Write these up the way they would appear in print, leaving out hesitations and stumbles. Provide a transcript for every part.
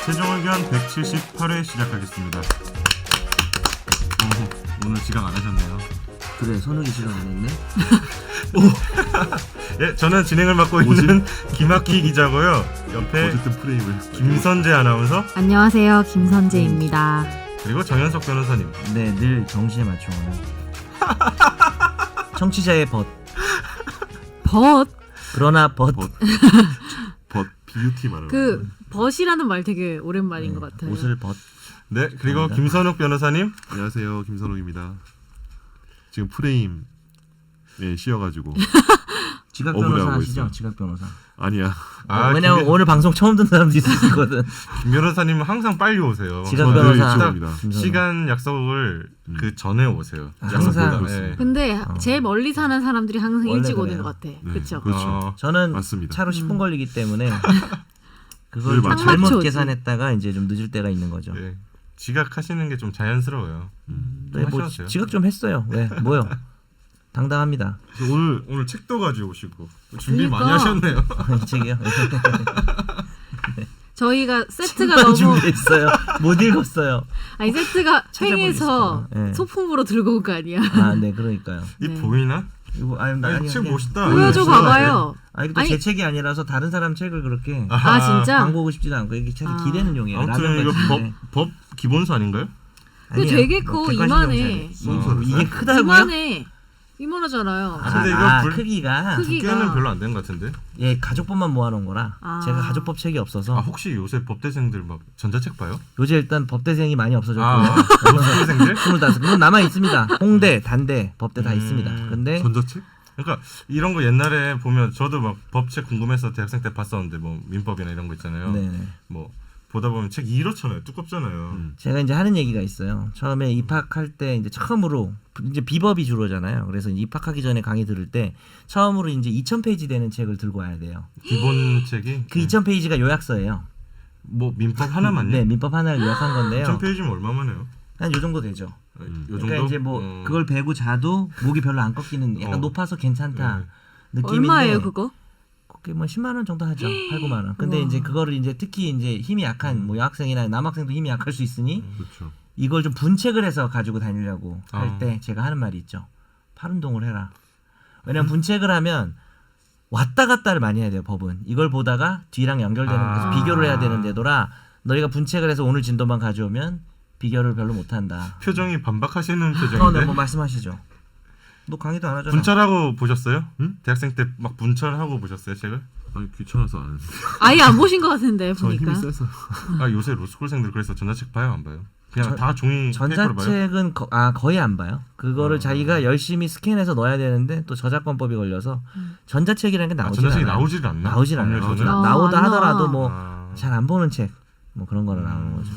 최종 의견 178회 시작하겠습니다. 오늘 지각 안 하셨네요. 그래, 선욱이 지각 안 했네. 예, 저는 진행을 맡고 있는 김학희 기자고요. 옆에 어쨌든 프레임을 김선재 아나운서 안녕하세요, 김선재입니다. 그리고 정현석 변호사님. 네, 늘 정시에 맞춰오는 청취자의 벗. 벗? 그러나 벗. 벗 뷰티 말하는 그 벗이라는 말 되게 오랜만인 것 같아요. 옷을 벗. 네, 그리고 감사합니다. 김선욱 변호사님. 안녕하세요, 김선욱입니다. 지금 프레임에 씌어가지고 지각 억울해하고 변호사 아시죠? 있어요. 지각 변호사. 아니야. 왜냐면 오늘 방송 처음 듣는 사람도 있거든. 김 변호사님은 항상 빨리 오세요. 지각 늘 변호사. 이쪽입니다. 김선욱. 시간 약속을 그 전에 오세요. 항상 약속보다. 예. 근데 제일 멀리 사는 사람들이 항상 원래 일찍 오는 그래요. 것 같아. 네, 그렇죠? 그렇죠. 저는 맞습니다. 차로 10분 걸리기 때문에 그걸 늘 맞춰. 잘못 맞춰오지. 계산했다가 이제 좀 늦을 때가 있는 거죠. 예. 지각하시는 게 좀 자연스러워요. 네, 뭐 하셔도 돼요. 지각 좀 했어요. 왜? 뭐요? 당당합니다. 그래서 오늘 책도 가지고 오시고 준비 그러니까. 많이 하셨네요. 이 책이요. 저희가 세트가 책만 너무 준비했어요. 못 읽었어요. 아니 세트가 찾아보고 횡해서 있었잖아. 네. 소품으로 들고 온 거 아니야? 아, 네, 그러니까요. 이 네. 보이나? 이거 아니, 책 멋있다. 보여줘 이거 봐봐요. 아니, 또 아니. 제 책이 아니라서 다른 사람 책을 그렇게 아 진짜? 광고 오고 싶지도 않고 이게 책이 아. 기대는 용이에요. 아무튼 이거 법 기본서 아닌가요? 그 되게 커, 이만해. 이게 크다고요? 이만해. 이만하잖아요. 근데 이거 크기가 크기가. 두께는 별로 안 된 것 같은데. 예, 가족법만 모아놓은 거라 아. 제가 가족법 책이 없어서 혹시 요새 법대생들 막 전자책 봐요? 요새 일단 법대생이 많이 없어졌고요. 로스쿨생들? 25. 그건 남아 있습니다. 홍대, 단대, 법대 다 있습니다. 근데 전자책? 그러니까 이런 거 옛날에 보면 저도 막 법책 궁금해서 대학생 때 봤었는데 뭐 민법이나 이런 거 있잖아요. 네네. 뭐 보다 보면 책 이렇잖아요. 두껍잖아요. 제가 이제 하는 얘기가 있어요. 처음에 입학할 때 이제 처음으로 이제 비법이 주로잖아요. 그래서 입학하기 전에 강의 들을 때 처음으로 이제 2,000페이지 되는 책을 들고 와야 돼요. 기본 책이 그 2,000페이지가 요약서예요. 뭐 민법 하나만요? 네, 민법 하나를 요약한 건데요. 1000페이지면 얼마만 해요? 한 요 정도 되죠. 요 정도? 그러니까 이제 뭐 그걸 베고 자도 목이 별로 안 꺾이는 약간 높아서 괜찮다 느낌인데 얼마예요 그거? 그게 뭐 10만 원 정도 하죠. 8, 9만 원. 근데 우와. 이제 그거를 이제 특히 이제 힘이 약한 뭐 여학생이나 남학생도 힘이 약할 수 있으니 그렇죠. 이걸 좀 분책을 해서 가지고 다니려고 아. 할 때 제가 하는 말이 있죠. 팔 운동을 해라. 왜냐면 분책을 하면 왔다 갔다를 많이 해야 돼요. 법은 이걸 보다가 뒤랑 연결되는 그래서 비교를 해야 되는 데도라 너희가 분책을 해서 오늘 진도만 가져오면 비교를 별로 못한다. 표정이 반박하시는 네, 표정인데. 뭐 말씀하시죠. 너 강의도 안 하잖아. 분철하고 보셨어요? 응? 대학생 때 막 분철하고 보셨어요 책을? 아니 귀찮아서 안 했는데. 아예 안 보신 것 같은데 저 힘이 보니까. 세서. 요새 로스쿨생들 그래서 전자책 봐요 안 봐요? 그냥 다 종이 페이퍼로 봐요? 전자책은 거의 안 봐요. 그거를 자기가 열심히 스캔해서 넣어야 되는데 또 저작권법이 걸려서 전자책이라는 게 나오질 전자책이 않아요. 나오질 않나? 나오질 않아요. 법률서는? 나오다 안 하더라도 나와. 뭐 잘 안 보는 책 뭐 그런 거로 나오는 거죠.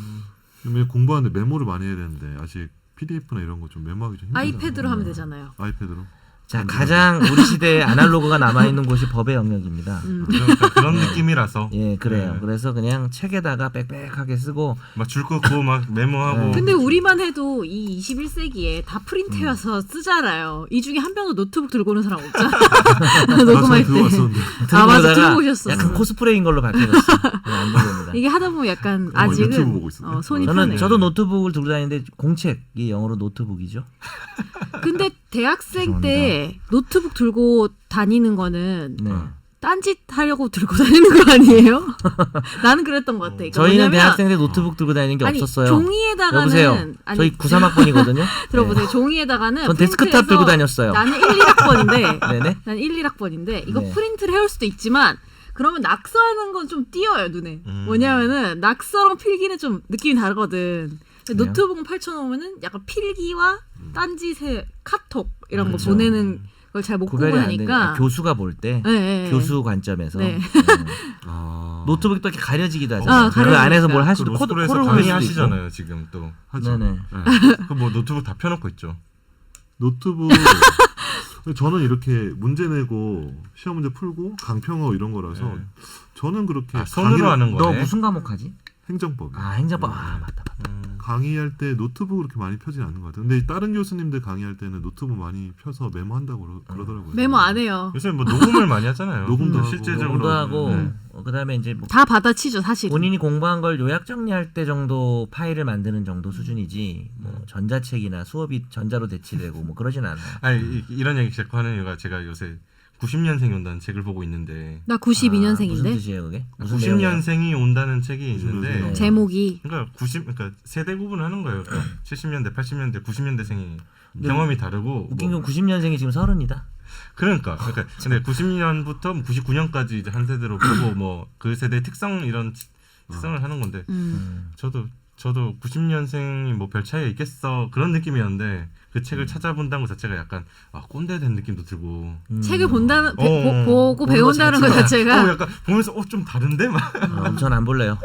왜냐면 공부하는데 메모를 많이 해야 되는데 아직 PDF나 이런 거 좀 메모하기 좀 힘들잖아요. 아이패드로 하면 되잖아요. 아이패드로. 자, 가장 우리 시대에 아날로그가 남아 있는 곳이 법의 영역입니다. 그러니까 그런 느낌이라서 예, 그래요. 네. 그래서 그냥 책에다가 빽빽하게 쓰고 막 줄 긋고 막 메모하고 네. 근데 우리만 해도 이 21세기에 다 프린트해서 쓰잖아요. 이 중에 한 명도 노트북 들고 오는 사람 없잖아. 녹음할 들고 때. 왔었는데. 아 맞아 들고 들고 오셨어. 약간 코스프레인 걸로 밝혀졌어. 네, 안 됩니다. 이게 하다 보면 약간 유튜브 아직은 보고 있었네. 손이 저는 편해. 저도 노트북을 들고 다니는데 공책이 영어로 노트북이죠. 근데 대학생 때 노트북 들고 다니는 거는 네. 딴짓 하려고 들고 다니는 거 아니에요? 나는 그랬던 것 같아. 그러니까 저희는 뭐냐면 대학생 때 노트북 들고 다니는 게 아니, 없었어요. 종이에다가는 여보세요. 아니, 저희 93학번이거든요. 들어보세요. 종이에다가는 전 데스크탑 프린트해서 들고 다녔어요. 나는 1, 1학번인데 네네. 난 1, 1학번인데 이거 네. 프린트를 해올 수도 있지만 그러면 낙서하는 건 좀 띄어요 눈에. 뭐냐면은 낙서랑 필기는 좀 느낌이 다르거든. 그래요? 노트북은 펼쳐놓으면은 약간 필기와 딴짓의 카톡 이런 거 그렇죠. 보내는 걸 잘 못 구별이 안 되니까 구분하니까. 교수가 볼 때 네, 네, 교수 관점에서 네. 아. 노트북이 또 이렇게 가려지기도 하잖아요. 아, 그 가려지니까. 안에서 뭘 할 그 수도 코를 로스쿨에서 흘릴 강의 수도 하시잖아요 지금 또. 있고. 하죠. 네네. 네. 그 뭐 노트북 다 펴놓고 있죠. 노트북 저는 이렇게 문제 내고 시험 문제 풀고 강평어 이런 거라서 네. 저는 그렇게 손으로 하는 너 거네. 무슨 과목 하지? 행정법. 아, 행정법. 아, 맞다. 강의할 때 노트북 그렇게 많이 펴진 않는 것 같아요. 근데 다른 교수님들 강의할 때는 노트북 많이 펴서 메모한다고 그러더라고요. 메모 안 해요. 요새 뭐 녹음을 많이 하잖아요. 녹음도 하고. 실제적으로 녹음도 하고 네. 그다음에 이제 뭐 다 받아치죠 사실. 본인이 공부한 걸 요약 정리할 때 정도 파일을 만드는 정도 수준이지 뭐 전자책이나 수업이 전자로 대치되고 뭐 그러진 않아요. 아니 이런 얘기 자꾸 하는 이유가 제가 요새 90년생이 온다는 책을 보고 있는데 나 아, 무슨 92년생인데 뜻이에요 그게? 무슨 내용이에요? 90년생이 온다는 책이 있는데 내용? 제목이 그러니까 세대 구분을 하는 거예요. 그러니까 70년대, 80년대, 90년대생이 경험이 다르고 웃긴 뭐 건 90년생이 지금 30이다. 그러니까 근데 90년부터 99년까지 이제 한 세대로 보고 뭐 그 세대의 특성 이런 특성을 하는 건데 저도 90년생이 뭐 별 차이가 있겠어 그런 느낌이었는데 그 책을 찾아본다는 것 자체가 약간 꼰대 된 느낌도 들고 책을 본다는 보고 보는 배운다는 것 것 자체가. 약간 보면서 좀 다른데 막 전 안 볼래요.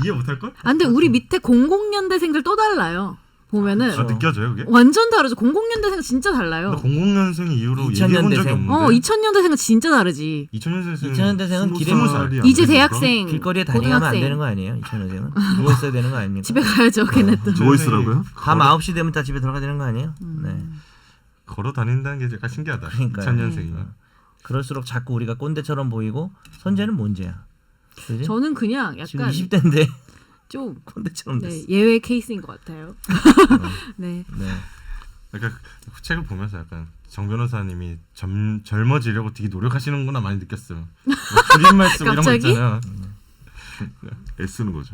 이해 못할 걸? 아, 근데 우리 밑에 00년대생들 또 달라요. 보면은 느껴져요 그게? 완전 다르죠. 00년대생 진짜 달라요. 근데 00년생 이후로 2000 얘기해 본 적이 년대생. 없는데 2000년대생은 진짜 다르지. 2000년생은 2000년대생은 길에 20살이야. 이제 대학생, 길거리에 다니면 안 고등학생. 되는 거 아니에요? 2000년생은 누워 있어야 되는 거 아닙니까? 집에 가야죠, 걔네들. 누워 있으라고요? 밤 9시 되면 다 집에 들어가야 되는 거 아니에요? 네. 걸어 다닌다는 게 약간 신기하다. 그러니까요. 2000년생이면. 그럴수록 자꾸 우리가 꼰대처럼 보이고 선재는 뭔죄야? 그지? 저는 그냥 지금 약간 20대인데 좀 꼰대처럼 됐어. 네, 예외 케이스인 것 같아요. 네. 네. 약간 그 책을 보면서 약간 정 변호사님이 젊어지려고 되게 노력하시는구나 많이 느꼈어요. 뭐 줄임말 쓰고 이런 거 갑자기? 있잖아요. 애쓰는 거죠.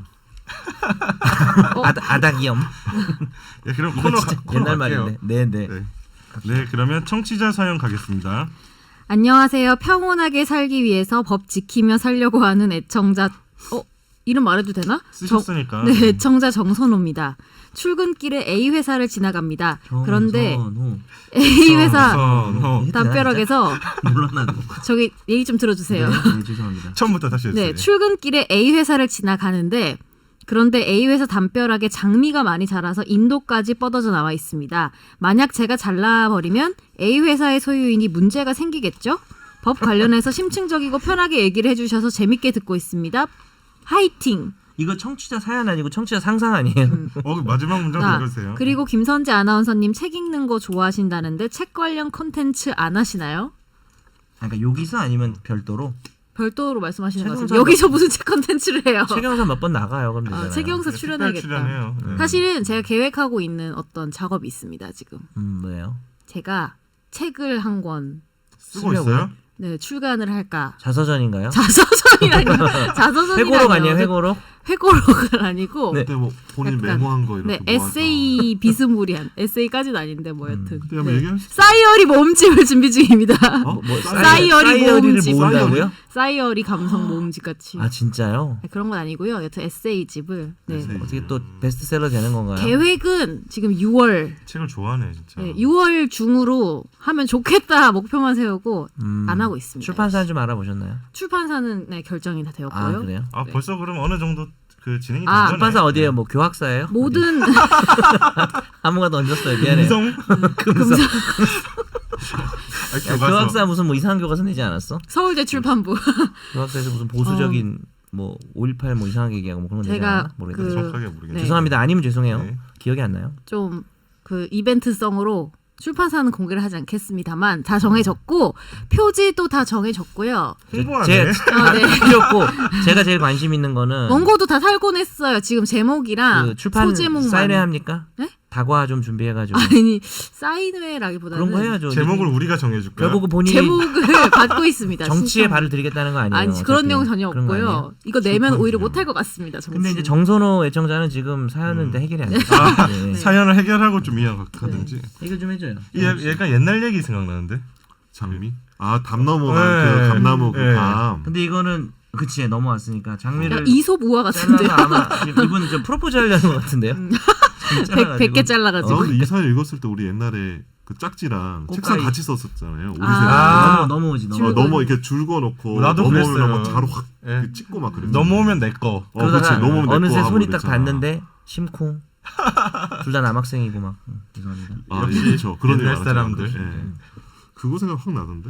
아다기엄. 예, 그럼 이거 코너 진짜 코너 옛날 갈게요. 말인데. 네네. 네. 네, 그러면 청취자 사연 가겠습니다. 안녕하세요. 평온하게 살기 위해서 법 지키며 살려고 하는 애청자. 이름 말해도 되나? 쓰셨으니까. 네, 애청자 정선호입니다. 출근길에 A 회사를 지나갑니다. 그런데 정선호. A 회사 정선호. 담벼락에서 물러나고. 저기 얘기 좀 들어주세요. 네, 죄송합니다. 처음부터 다시 했어요. 네, 출근길에 A 회사를 지나가는데 그런데 A 회사 담벼락에 장미가 많이 자라서 인도까지 뻗어져 나와 있습니다. 만약 제가 잘라버리면 A 회사의 소유인이 문제가 생기겠죠? 법 관련해서 심층적이고 편하게 얘기를 해주셔서 재밌게 듣고 있습니다. 화이팅! 이거 청취자 사연 아니고 청취자 상상 아니에요? 마지막 문장 읽어주세요. 그리고 김선재 아나운서님 책 읽는 거 좋아하신다는데 책 관련 콘텐츠 안 하시나요? 그러니까 여기서 아니면 별도로 별도로 말씀하시는 것 최경사 같아요. 여기서 무슨 책 콘텐츠를 해요? 최경사 몇 번 나가요. 그럼 되잖아요. 최경사 출연해야겠다. 출연해요. 네. 사실은 제가 계획하고 있는 어떤 작업이 있습니다. 지금 뭐예요? 제가 책을 한 권 쓰고 있어요? 네, 출간을 할까? 자서전인가요? 자서전이라니요. 자서전이라니요. 회고록 아니에요? 회고록? 회고록은 아니고 네. 그때 뭐 본인 약간, 메모한 거 이렇게 네, 모아서. 에세이 비스무리한 에세이까지는 아닌데 뭐 여튼 그때 한번 얘기할 수 싸이어리 모음집을 준비 중입니다. 싸이어리 싸이어리를 모음집. 모은다고요? 싸이어리 감성 모음집 같이. 아 진짜요? 네, 그런 건 아니고요. 여튼 에세이집을. 네. 에세이. 어떻게 또 베스트셀러 되는 건가요? 계획은 지금 6월 책을 좋아하네 진짜. 네, 6월 중으로 하면 좋겠다 목표만 세우고 안 하고 있습니다. 출판사 좀 알아보셨나요? 출판사는 네, 결정이 다 되었고요. 아 그래요? 아 네. 벌써 그럼 어느 정도 그 진행이 된 아, 거네. 출판사 어디에요? 뭐 교학사예요? 모든 아무거나 얹었어요. 미안해. 금성? 금성. 아, 야, 교학사 무슨 뭐 이상한 교과서 내지 않았어? 서울대 출판부. 교학사에서 무슨 보수적인 뭐 5.18 뭐 이상하게 얘기하고 뭐 그런 거 내지 제가 않았나? 모르겠어요. 정확하게 모르겠네. 네. 죄송합니다. 아니면 죄송해요. 네. 기억이 안 나요. 좀 그 이벤트성으로 출판사는 공개를 하지 않겠습니다만 다 정해졌고 표지도 다 정해졌고요. 홍보하네. 제 네. 필요 없고 제가 제일 관심 있는 거는 원고도 다 살곤 했어요. 지금 제목이랑 그 출판 소제목만. 사인회 합니까? 네? 다과 좀 준비해가지고 아니 사인회라기보다는 그런 거 해야죠. 제목을 우리가 정해줄까요? 결국은 본인이 제목을 받고 있습니다. 정치에 신청. 발을 들이겠다는 거 아니에요? 아니 그런 어차피. 내용 전혀 그런 거 아니에요? 없고요. 이거 내면 출판이요. 오히려 못할 것 같습니다. 정치. 근데 이제 정선호 애청자는 지금 사연은 해결이 안 돼요. 아, 네. 사연을 해결하고 좀 이어가든지. 해결 좀 해줘요. 얘가 옛날 얘기 생각나는데. 장미? 아, 담 넘어간 네. 그 감나무 그 네. 담. 근데 이거는 그치 넘어왔으니까 야, 장미를 이솝 우화 같은데요. 잘라서 아마 지금 이분 좀 프로포즈 하려는 것 같은데요. 100개 잘라가지고. 아, 근데 이 사연 읽었을 때 우리 옛날에 그 짝지랑 꽃가위. 책상 같이 썼었잖아요. 우리 아. 넘어오지 세대. 넘어. 넘어 이렇게 줄 거놓고 나도 넘어오면 그랬어요. 막 자로 확 예. 이렇게 찍고 막 그랬어. 넘어오면 내 거. 그렇지. 넘어오면 내 어느새 거 하고 손이 딱 그랬잖아. 닿는데 심쿵. 둘 다 남학생이고 막 죄송합니다. 아, 그렇죠. 그런 옛날 일 사람들. 많았잖아요. 예. 그거 생각 확 나던데.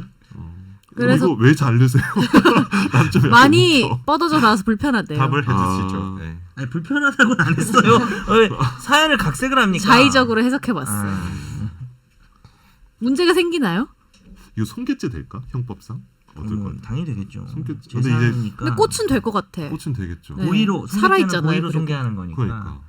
그래서 이거 왜 자르세요? 난 좀 약간 많이 웃겨. 뻗어져 나와서 불편하대요. 답을 해주시죠. 아. 네. 아니 불편하다고는 안 했어요. 왜 사연을 각색을 합니까? 자의적으로 해석해봤어요. 아, 문제가 생기나요? 이거 손괴죄 될까? 형법상? 어떨 것 같아? 당연히 되겠죠. 손괴- 제 근데 이제 사연이니까. 근데 꽃은 될 것 같아. 꽃은 되겠죠. 네. 고의로 살아있잖아요, 고의로 그래도. 손괴하는 거니까. 그러니까.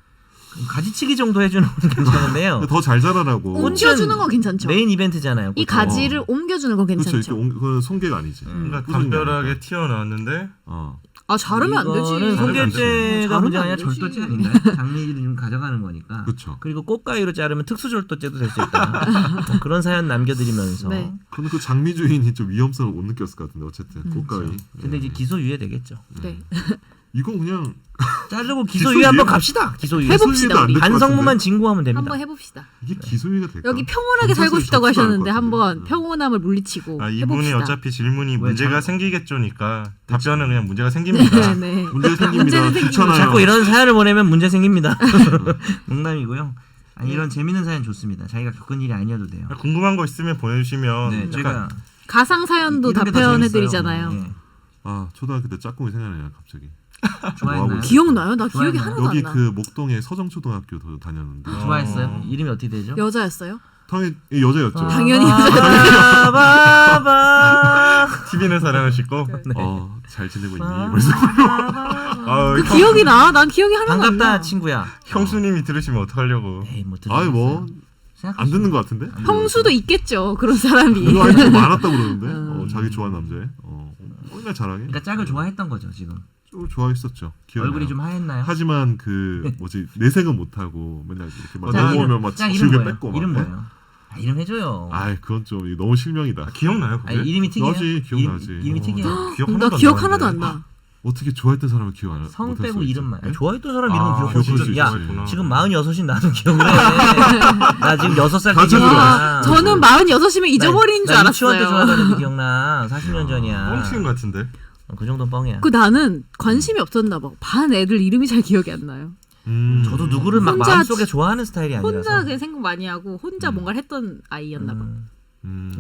가지치기 정도 해주는 건 괜찮은데요. 더 잘 자라라고. 옮겨주는 건 괜찮죠. 메인 이벤트잖아요. 이 꽃은. 가지를 옮겨주는 건 그렇죠. 괜찮죠. 이렇게 그건 손괴가 아니지. 그러니까 꾸준히 담벼락에 하니까. 튀어나왔는데 아 자르면 안 되지. 이거는 손괴죄가 자르면 문제가 안 아니라 되지. 절도죄 아닌가요? 장미를 좀 가져가는 거니까. 그렇죠. 그리고 꽃가위로 자르면 특수절도죄도 될 수 있다. 뭐 그런 사연 남겨드리면서. 네. 저는 그 장미 주인이 좀 위험성을 못 느꼈을 것 같은데 어쨌든 꽃가위. 근데 이제 기소유예 되겠죠. 네. 이거 그냥 자르고 기소유예? 기소유예 한번 갑시다. 기소유예. 해봅시다, 우리. 반성문만 진구하면 됩니다. 한번 해봅시다. 이게 기소유예가 될까? 여기 평온하게 살고 경찰서에 싶다고 접수도 안 하셨는데 할 것 같은데. 한번 평온함을 물리치고 아, 이분이 해봅시다. 어차피 질문이 왜 문제가 장- 생기겠죠니까 답변은 그냥 문제가 생깁니다. 네. 문제 생깁니다. 문제는 생깁니다. 귀찮아요. 자꾸 이런 사연을 보내면 문제 생깁니다. 농담이고요. 아니, 이런 재밌는 사연 좋습니다. 자기가 겪은 일이 아니어도 돼요. 궁금한 거 있으면 보내주시면 네, 제가 약간 가상 사연도 이런 게더 답변해드리잖아요. 재밌어요. 네. 아 초등학교 때 짝꿍이 생각나요 갑자기. 좋아했나요? 기억나요? 나 기억이 좋아했나요? 하나도 여기 안 나. 그 목동에 서정초등학교도 다녔는데 좋아했어요? 이름이 어떻게 되죠? 여자였어요? 당연히 여자였죠. 당연히 바바바. TV는 사랑하시고 네. 잘 지내고 있니? 그래서 아, 그 기억이 나? 난 기억이 하나도 안 반갑다 나. 친구야. 형수님이 들으시면 어떡하려고. 에이 뭐 아니 뭐 안 듣는 것 같은데? 형수도 있겠죠. 그런 사람이. 이거 아니 좀 많았다고 그러는데 음. 자기 좋아하는 남자애. 맨날 자랑해. 그러니까 짝을 좋아했던 거죠 지금. 좀 좋아했었죠. 기억나요. 얼굴이 좀 하였나요? 하지만 그 뭐지 내색은 못하고 맨날 이렇게 막 짝 넘어오면 막 짝 지우개 이름 뭐예요? 뺏고 막. 이름 네? 뭐예요? 아, 이름 해줘요. 아이 그건 좀 너무 실명이다. 기억나요? 그게? 아니, 이름이 특이해요? 나지, 기억나지. 이름이 특이해요. 기억 나 하나도 안 기억 나는데. 하나도 안 나. 어떻게 좋아했던 사람을 기억 안 해? 성 못할 빼고 수가 이름만. 있지? 아니, 좋아했던 사람 이름 기억할 수 기억할 수 있지. 야 있구나. 지금 46인 나도 기억을 해. 나 지금 6살 때 가지고 기억나. 저는 46이면 잊어버린 줄 유치원 때 알았어요. 좋아하던 게 기억나. 40년 전이야. 뻥치는 것 같은데. 그 정도는 뻥이야. 그 나는 관심이 없었나 봐. 반 애들 이름이 잘 기억이 안 나요. 저도 누구를 막 혼자 마음속에 좋아하는 스타일이 아니라서. 혼자 그냥 생각 많이 하고 혼자 뭔가를 했던 아이였나 봐.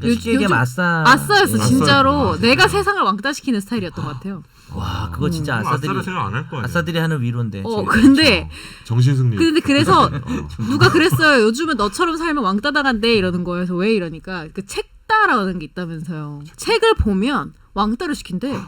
쉽게 얘기하면 아싸. 아싸였어 예. 진짜로. 아싸였구나. 내가 세상을 왕따시키는 스타일이었던 것 같아요. 와 그거 진짜 아싸들이 아싸를 생각 안 할 거 아니야. 아싸들이 하는 위로인데. 근데 정신승리. 근데 그래서 누가 그랬어요. 요즘은 너처럼 살면 왕따 당한대 이러는 거여서 왜 이러니까 그 책따라는 게 있다면서요. 책을 보면 왕따를 시킨대.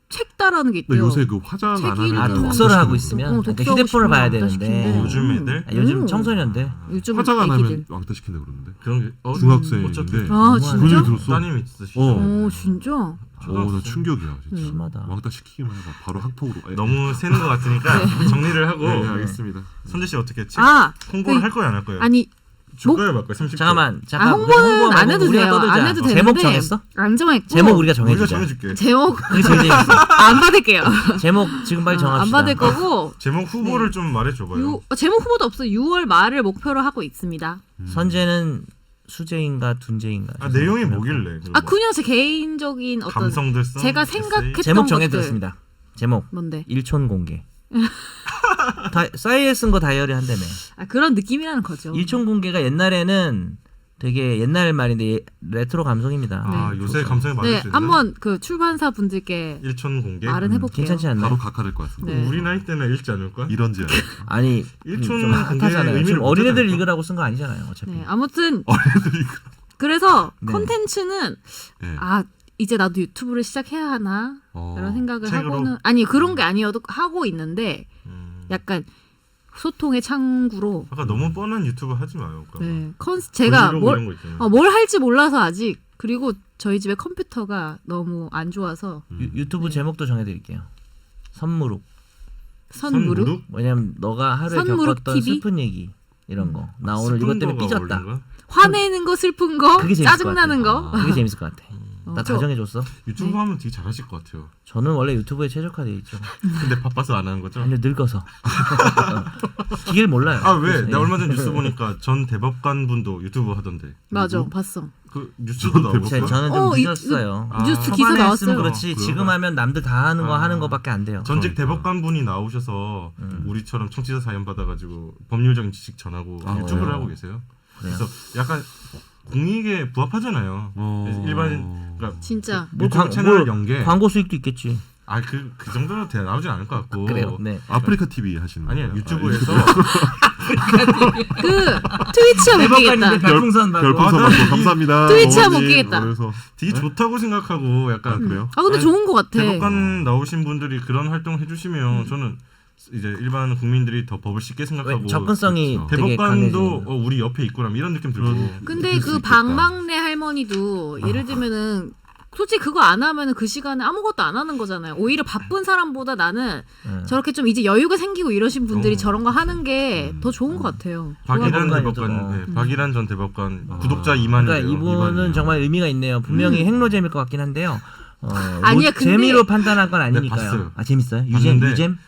책따라는 게 나 있대요. 요새 그 화장 안 책이 하면 독서를 하고 있으면 독서하고 그러니까 휴대폰을 싶으면 봐야 왕따 되는데. 시킨대. 요즘 애들? 요즘 음. 청소년들. 요즘 화장 안 애기들. 하면 왕따 시킨다 그러는데. 그런 게 중학생인데. 어차피 아 그런 진짜? 얘기 들었어. 따님이 있으시죠. 어. 오 진짜? 나 충격이야 진짜. 심하다. 왕따 시키기만 해봐. 바로 학폭으로. 너무 새는 것 같으니까 정리를 하고 네, 알겠습니다. 선재 씨 어떻게 책 아 홍보를 그- 할 거예요 안 할 거예요? 아니 줄 거예요 말 거예요? 30%. 잠깐만. 홍보는 안 해도 돼요. 떠들자. 안 해도 되는데 제목 정했어? 안 정했고 제목 우리가 우리가 정해주자. 정해줄게. 제목 그게 제일 재밌어. 안 받을게요. 제목 지금 빨리 정합시다. 안 받을 거고 제목 후보를 좀 말해줘봐요. 제목 후보도 없어. 6월 말을 목표로 하고 있습니다. 선재는 수재인가 둔재인가. 아, 내용이 뭐길래? 아 그냥 제 개인적인 어떤 감성들 써. 제가 생각했던 제목 것들. 정해드렸습니다. 제목 뭔데? 일촌 공개. 싸이에 쓴 거 다이어리 한다며. 아 그런 느낌이라는 거죠. 일촌 공개가 옛날에는 되게 옛날 말인데 레트로 감성입니다. 아 요새 좋죠. 감성이 많을 네, 수 있나? 한번 그 출판사 분들께 일촌 공개. 말은 해볼게요. 괜찮지 않나요? 바로 각하될 것 같은데. 네. 우리 나이 때는 읽지 않을까? 이런 제안. 아니 일촌 좀 공개의 핫하잖아요. 의미를 지금 못 어린애들 찾아낼까? 읽으라고 쓴 거 아니잖아요. 어차피. 네, 아무튼 어린애들이 그래서 네. 컨텐츠는 네. 아 이제 나도 유튜브를 시작해야 하나 이런 생각을 책으로? 하고는 아니 그런 게 아니어도 하고 있는데 약간 소통의 창구로 아까 너무 뻔한 유튜브 하지 마요. 네, 제가 이런 거 있잖아요. 뭘 할지 몰라서 아직 그리고 저희 집에 컴퓨터가 너무 안 좋아서 유튜브 제목도 정해드릴게요. 선무룩. 선무룩 왜냐면 너가 하루에 선무룩 겪었던 TV? 슬픈 얘기 이런 거. 나 오늘 이것 때문에 삐졌다. 화내는 거 슬픈 거 그게 재밌을 짜증나는 것 같아. 거 그게 재밌을 것 같아. 나 저- 다 정해줬어. 유튜브 네. 하면 되게 잘하실 것 같아요. 저는 원래 유튜브에 최적화돼 있죠. 근데 바빠서 안 하는 거죠? 아니 늙어서. 기계를 몰라요. 아 왜? 네. 나 얼마 전 뉴스 보니까 전 대법관 분도 유튜브 하던데. 맞아 누구? 봤어 그 뉴스도 나오고. 저는 좀 어, 늦었어요. 뉴스 아, 기사 초반에 나왔어요 했으면 그렇지 그래요? 지금 하면 남들 다 하는 거 아. 하는 거밖에 안 돼요. 전직 그러니까. 대법관 분이 나오셔서 우리처럼 청취자 사연 받아가지고 법률적인 지식 전하고 아, 유튜브를 그래요? 하고 계세요. 그래요? 그래서 약간 공익에 부합하잖아요. 일반 그러니까 진짜. 유튜브 채널을 연계. 광고 수익도 있겠지. 그 정도로 나오진 않을 것 같고. 그래요. 네. 아프리카 TV 하시는 아니요 거예요? 유튜브에서 그 트위치하면 웃기겠다. 별풍선 받고. 별풍선 받고 감사합니다. 트위치하면 어머님. 웃기겠다. 그래서 되게 좋다고 생각하고 약간 그래요? 아 근데 아니, 좋은 것 같아. 대법관 나오신 분들이 그런 활동 해주시면 저는 이제 일반 국민들이 더 법을 쉽게 생각하고 접근성이 그렇죠. 되게 대법관도 강해지는. 우리 옆에 있구나 이런 느낌 들고. 근데 그럴 수 그 있겠다. 방방내 할머니도 예를 들면은 솔직히 그거 안 하면은 그 시간에 아무것도 안 하는 거잖아요. 오히려 바쁜 사람보다 나는 저렇게 좀 이제 여유가 생기고 이러신 분들이 저런 거 하는 게 더 좋은 것 같아요. 박일환 좋아 대법관, 보여요. 박일환 전 대법관 구독자 2만이에요. 그러니까 이분은 정말 의미가 있네요. 분명히 행로잼일 것 같긴 한데요. 아니야, 근데- 재미로 판단한 건 아니니까요. 봤어요. 아 재밌어요? 봤는데, 유잼?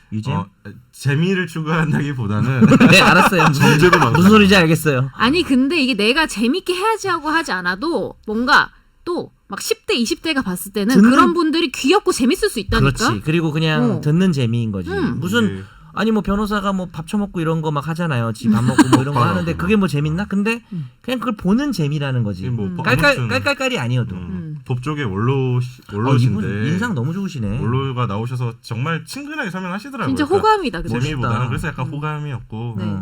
재미를 추구한다기보다는 네 알았어요. 문제도 많고. 무슨 소리인지 알겠어요. 아니 근데 이게 내가 재밌게 해야지 하고 하지 않아도 뭔가 또 막 10대 20대가 봤을 때는 듣는- 그런 분들이 귀엽고 재밌을 수 있다니까. 그렇지. 그리고 그냥 어. 듣는 재미인 거지. 무슨 네. 아니 뭐 변호사가 뭐 밥 처먹고 이런 거 막 하잖아요. 집 밥 먹고 뭐 이런 거 하는데 그게 뭐 재밌나? 근데 그냥 그걸 보는 재미라는 거지. 뭐 깔깔 깔깔깔이 아니어도. 법 쪽에 원로신데 이분 인상 너무 좋으시네. 원로가 나오셔서 정말 친근하게 설명하시더라고요. 진짜 그러니까 호감이다. 그죠? 재미보다는 멋있다. 그래서 약간 호감이었고 네.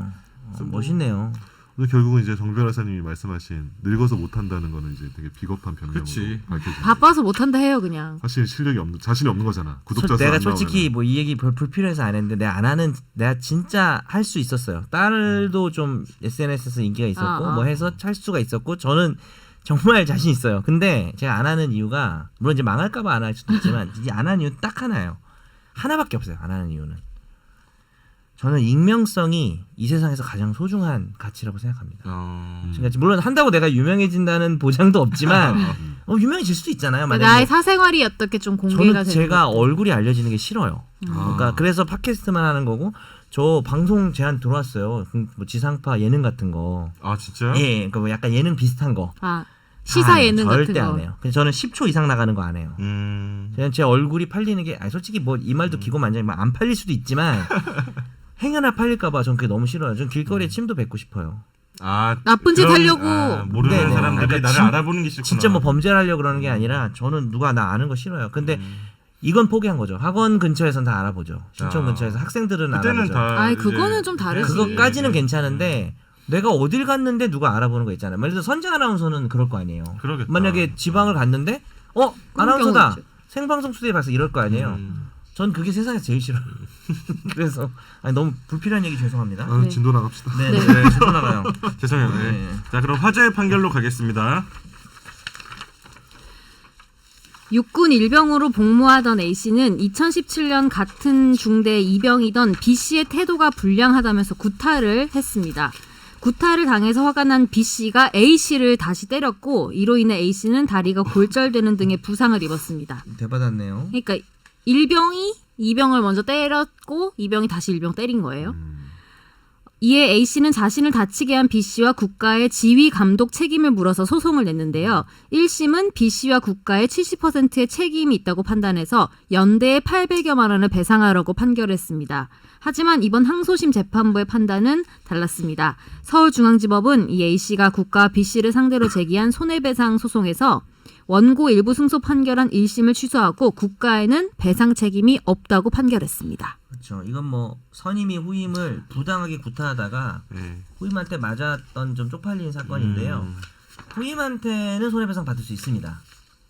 멋있네요. 근데 결국은 이제 정 변호사님이 말씀하신 늙어서 못한다는 거는 이제 되게 비겁한 변명으로 그치. 밝혀지죠. 바빠서 못한다 해요 그냥. 사실 실력이 없는 자신이 없는 거잖아. 구독자 수 내가 안 솔직히 나오면은. 뭐 이 얘기 별 불필요해서 안 했는데 내가 진짜 할 수 있었어요. 딸도 좀 SNS에서 인기가 있었고 뭐 해서 할 수가 있었고 저는 정말 자신 있어요. 근데 제가 안 하는 이유가 물론 이제 망할까봐 안 할 수도 있지만 이제 안 하는 이유는 딱 하나예요. 하나밖에 없어요. 안 하는 이유는 저는 익명성이 이 세상에서 가장 소중한 가치라고 생각합니다. 그러니까 물론 한다고 내가 유명해진다는 보장도 없지만 유명해질 수도 있잖아요. 만약에 나의 사생활이 어떻게 좀 공개가 저는 되는 제가 것도. 얼굴이 알려지는 게 싫어요. 그러니까 그래서 팟캐스트만 하는 거고 저 방송 제안 들어왔어요. 뭐 지상파 예능 같은 거. 아 진짜요? 예, 그러니까 뭐 약간 예능 비슷한 거. 아 시사 예능 같은 절대 거. 안 해요. 그래서 저는 10초 이상 나가는 거 안 해요. 그냥 제 얼굴이 팔리는 게 솔직히 뭐 이 말도 기고만장이 안 팔릴 수도 있지만 행여나 팔릴까봐 전 그게 너무 싫어요. 전 길거리에 침도 뱉고 싶어요. 아 나쁜 짓 그런- 하려고. 모르는 네네. 사람들이 그러니까 나를 진- 알아보는 게 싫구나. 진짜 뭐 범죄를 하려고 그러는 게 아니라 저는 누가 나 아는 거 싫어요. 근데 이건 포기한 거죠. 학원 근처에선 다 알아보죠. 신촌 아. 근처에서 학생들은 그때는 알아보죠. 다 아이 이제 그거는 좀 다르지. 그거까지는 괜찮은데 내가 어딜 갔는데 누가 알아보는 거 있잖아요. 예를 들어 선재 아나운서는 그럴 거 아니에요. 그러겠다. 만약에 지방을 갔는데 아나운서다. 경우 있죠. 생방송 수대에 봐서 이럴 거 아니에요. 전 그게 세상에서 제일 싫어요. 그래서 너무 불필요한 얘기 죄송합니다. 아, 네. 진도 나갑시다. 네, 네, 진도 나가요. 죄송해요. 네. 네. 자 그럼 화재 판결로 가겠습니다. 육군 일병으로 복무하던 A씨는 2017년 같은 중대 이병이던 B씨의 태도가 불량하다면서 구타를 했습니다. 구타를 당해서 화가 난 B씨가 A씨를 다시 때렸고 이로 인해 A씨는 다리가 골절되는 등의 부상을 입었습니다. 대받았네요. 그러니까 일병이 이병을 먼저 때렸고 이병이 다시 일병 때린 거예요. 이에 A씨는 자신을 다치게 한 B씨와 국가의 지휘 감독 책임을 물어서 소송을 냈는데요. 1심은 B씨와 국가의 70%의 책임이 있다고 판단해서 연대에 800여만 원을 배상하라고 판결했습니다. 하지만 이번 항소심 재판부의 판단은 달랐습니다. 서울중앙지법은 이 A씨가 국가와 B씨를 상대로 제기한 손해배상 소송에서 원고 일부 승소 판결한 1심을 취소하고 국가에는 배상 책임이 없다고 판결했습니다. 그렇죠. 이건 뭐 선임이 후임을 부당하게 구타하다가 네. 후임한테 맞았던 좀 쪽팔린 사건인데요. 후임한테는 손해배상 받을 수 있습니다.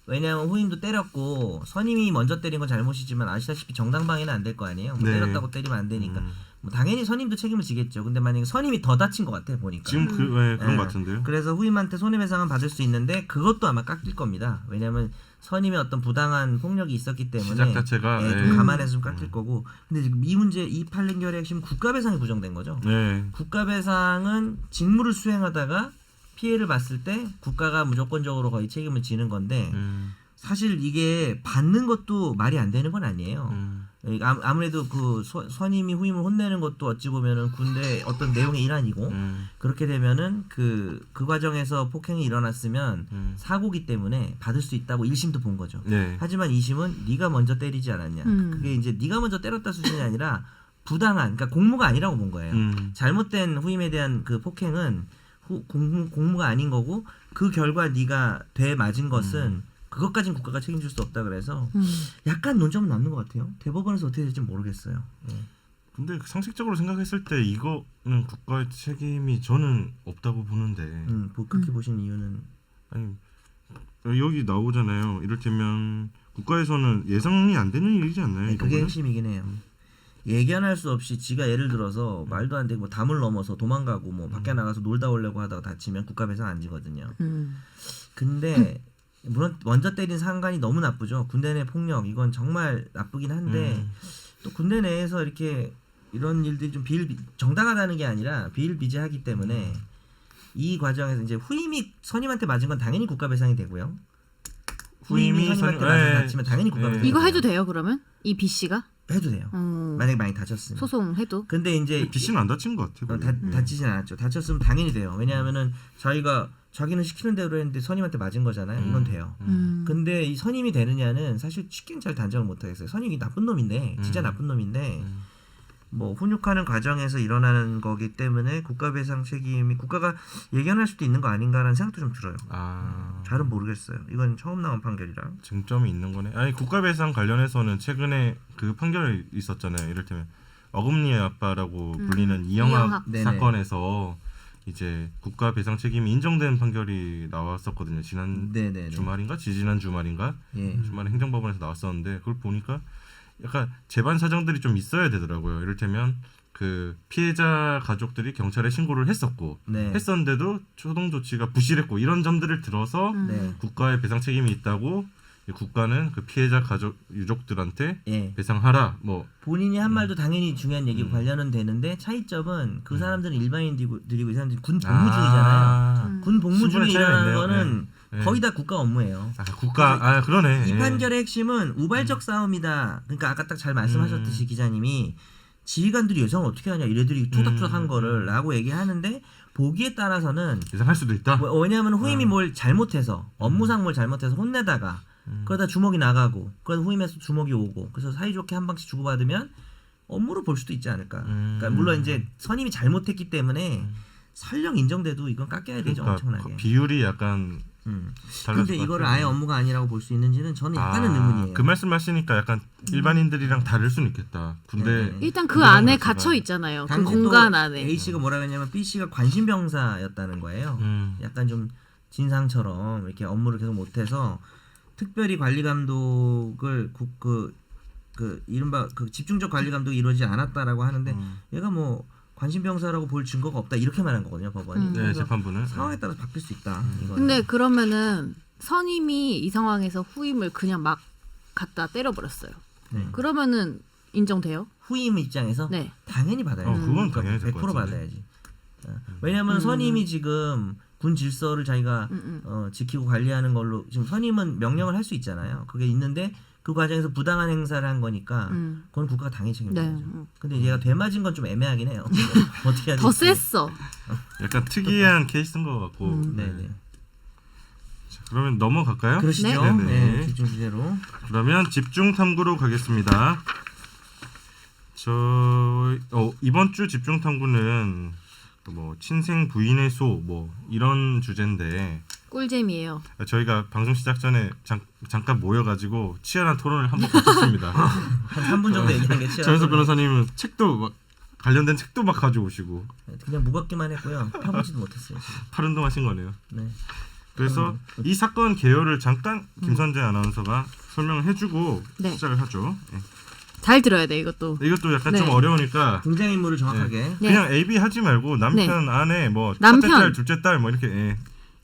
왜냐하면 후임도 때렸고 선임이 먼저 때린 건 잘못이지만 아시다시피 정당방위는 안 될 거 아니에요. 뭐 네. 때렸다고 때리면 안 되니까. 뭐 당연히 선임도 책임을 지겠죠. 근데 만약에 선임이 더 다친 것 같아 보니까. 지금 그런 네. 것 같은데요. 그래서 후임한테 손해배상은 받을 수 있는데 그것도 아마 깎일 겁니다. 왜냐하면 선임의 어떤 부당한 폭력이 있었기 때문에 시작 자체가 좀 네. 감안해서 좀 깎일 거고. 근데 지금 이 문제 이 판결의 핵심 국가배상이 부정된 거죠. 네. 국가배상은 직무를 수행하다가 피해를 봤을 때 국가가 무조건적으로 거의 책임을 지는 건데 사실 이게 받는 것도 말이 안 되는 건 아니에요. 아무래도 그 선임이 후임을 혼내는 것도 어찌 보면은 군대 어떤 내용의 일환이고 그렇게 되면은 그 과정에서 폭행이 일어났으면 사고기 때문에 받을 수 있다고 1심도 본 거죠. 네. 하지만 2심은 네가 먼저 때리지 않았냐. 그게 이제 네가 먼저 때렸다 수준이 아니라 부당한 그러니까 공무가 아니라고 본 거예요. 잘못된 후임에 대한 그 폭행은 공무가 아닌 거고 그 결과 네가 돼 맞은 것은 그것까진 국가가 책임질 수 없다 그래서 약간 논점은 남는 것 같아요. 대법원에서 어떻게 될지 모르겠어요. 예. 근데 상식적으로 생각했을 때 이거는 국가의 책임이 저는 없다고 보는데 뭐 그렇게 보신 이유는 아니 여기 나오잖아요. 이를테면 국가에서는 예상이 안 되는 일이지 않나요? 네, 이런 그게 거는? 핵심이긴 해요. 예견할 수 없이 지가 예를 들어서 말도 안 되고 뭐 담을 넘어서 도망가고 뭐 밖에 나가서 놀다 오려고 하다가 다치면 국가 배상 안 지거든요. 근데 물론 먼저 때린 상관이 너무 나쁘죠. 군대 내 폭력 이건 정말 나쁘긴 한데 또 군대 내에서 이렇게 이런 일들이 좀 정당하다는 게 아니라 비일비재하기 때문에 이 과정에서 이제 후임이 선임한테 맞은 건 당연히 국가 배상이 되고요. 후임이 선임한테 맞아서 다치면 당연히 국가 배상이 이거 되고요. 해도 돼요 그러면? 이 B 씨가? 해도 돼요. 만약에 많이 다쳤으면. 소송해도? 근데 이제 B 씨는 안 다친 것 같아요. 다치진 않았죠. 다쳤으면 당연히 돼요. 왜냐하면은 자기는 시키는 대로 했는데 선임한테 맞은 거잖아요. 이건 돼요. 근데 이 선임이 되느냐는 사실 쉽게는 잘 단정을 못 하겠어요. 선임이 나쁜 놈인데 진짜 나쁜 놈인데 뭐 훈육하는 과정에서 일어나는 거기 때문에 국가 배상 책임이 국가가 예견할 수도 있는 거 아닌가라는 생각도 좀 들어요. 잘은 모르겠어요. 이건 처음 나온 판결이라. 쟁점이 있는 거네. 아니 국가배상 관련해서는 최근에 그 판결이 있었잖아요. 이를테면 어금니의 아빠라고 불리는 이영학 네네. 사건에서 이제 국가배상 책임이 인정된 판결이 나왔었거든요. 지난 네네네. 주말인가 지지난 주말인가 예. 주말에 행정법원에서 나왔었는데 그걸 보니까 약간 재반 사정들이 좀 있어야 되더라고요. 이를테면 그 피해자 가족들이 경찰에 신고를 했었고 네. 했었는데도 초동 조치가 부실했고 이런 점들을 들어서 네. 국가의 배상 책임이 있다고 국가는 그 피해자 가족 유족들한테 예. 배상하라 뭐 본인이 한 말도 당연히 중요한 얘기고 관련은 되는데 차이점은 그 사람들은 일반인들이고 이 사람들이 군 복무 중이잖아요. 군 복무 중에 신분의 차이가 일어나는 있네요. 거는 네. 네. 거의 다 국가 업무예요. 그러네. 이 판결의 핵심은 우발적 싸움이다. 그러니까 아까 딱 잘 말씀하셨듯이 기자님이 지휘관들이 예상을 어떻게 하냐 이래들이 투닥투닥한 거를 라고 얘기하는데 보기에 따라서는 예상할 수도 있다. 왜냐하면 후임이 뭘 잘못해서 업무상 뭘 잘못해서 혼내다가 그러다 주먹이 나가고 그러다 후임에서 주먹이 오고 그래서 사이좋게 한 방씩 주고받으면 업무로 볼 수도 있지 않을까. 그러니까 물론 이제 선임이 잘못했기 때문에 설령 인정돼도 이건 깎여야 되죠. 그러니까 엄청나게. 비율이 약간 근데 이거를 아예 업무가 아니라고 볼 수 있는지는 저는 약간은 의문이에요. 그 말씀하시니까 약간 일반인들이랑 다를 수는 있겠다. 군대 네. 일단 그 군대라는 안에 자체가. 갇혀 있잖아요. 그 당시 공간 또 안에. A 씨가 뭐라 그랬냐면 B 씨가 관심병사였다는 거예요. 약간 좀 진상처럼 이렇게 업무를 계속 못해서 특별히 관리 감독을 그 이른바 그 집중적 관리 감독이 이루어지지 않았다라고 하는데 얘가 뭐 관심병사라고 볼 증거가 없다 이렇게 말한 거거든요 법원이. 네, 그래서 재판부는 상황에 따라서 바뀔 수 있다. 이거는. 근데 그러면은 선임이 이 상황에서 후임을 그냥 막 갖다 때려버렸어요. 네. 그러면은 인정돼요? 후임 입장에서 네. 당연히 받아야죠. 그건 당연히 될것 100% 같은데. 받아야지. 왜냐하면 선임이 지금 군 질서를 자기가 지키고 관리하는 걸로 지금 선임은 명령을 할 수 있잖아요. 그게 있는데 그 과정에서 부당한 행사를 한 거니까 그건 국가가 당연히 책임져야죠. 네. 근데 얘가 되맞은 건 좀 애매하긴 해요. 어떻게 해야 더 될지. 셌어. 약간 특이한 케이스인 것 같고. 네네. 자, 그러면 넘어갈까요? 그러시죠. 네네. 네, 집중 주제로. 그러면 집중 탐구로 가겠습니다. 이번 주 집중 탐구는 뭐 친생 부인의 소 뭐 이런 주제인데 꿀잼이에요. 저희가 방송 시작 전에 잠깐 모여가지고 치열한 토론을 한번 거쳤습니다. 한 3분 정도 얘기한 게 치열한 전현석 토론이- 변호사님은 책도 막 관련된 책도 막 가져오시고 그냥 무겁기만 했고요. 펴보지도 못했어요. 지금. 팔 운동하신 거네요. 네. 그래서 이 사건 개요를 잠깐 김선재 아나운서가 설명을 해주고 네. 시작을 하죠. 네. 잘 들어야 돼 이것도. 이것도 약간 네. 좀 어려우니까 등장인물을 정확하게. 네. 그냥 A, B 하지 말고 남편, 아내, 뭐 남편. 첫째 딸, 둘째 딸 뭐 이렇게 예.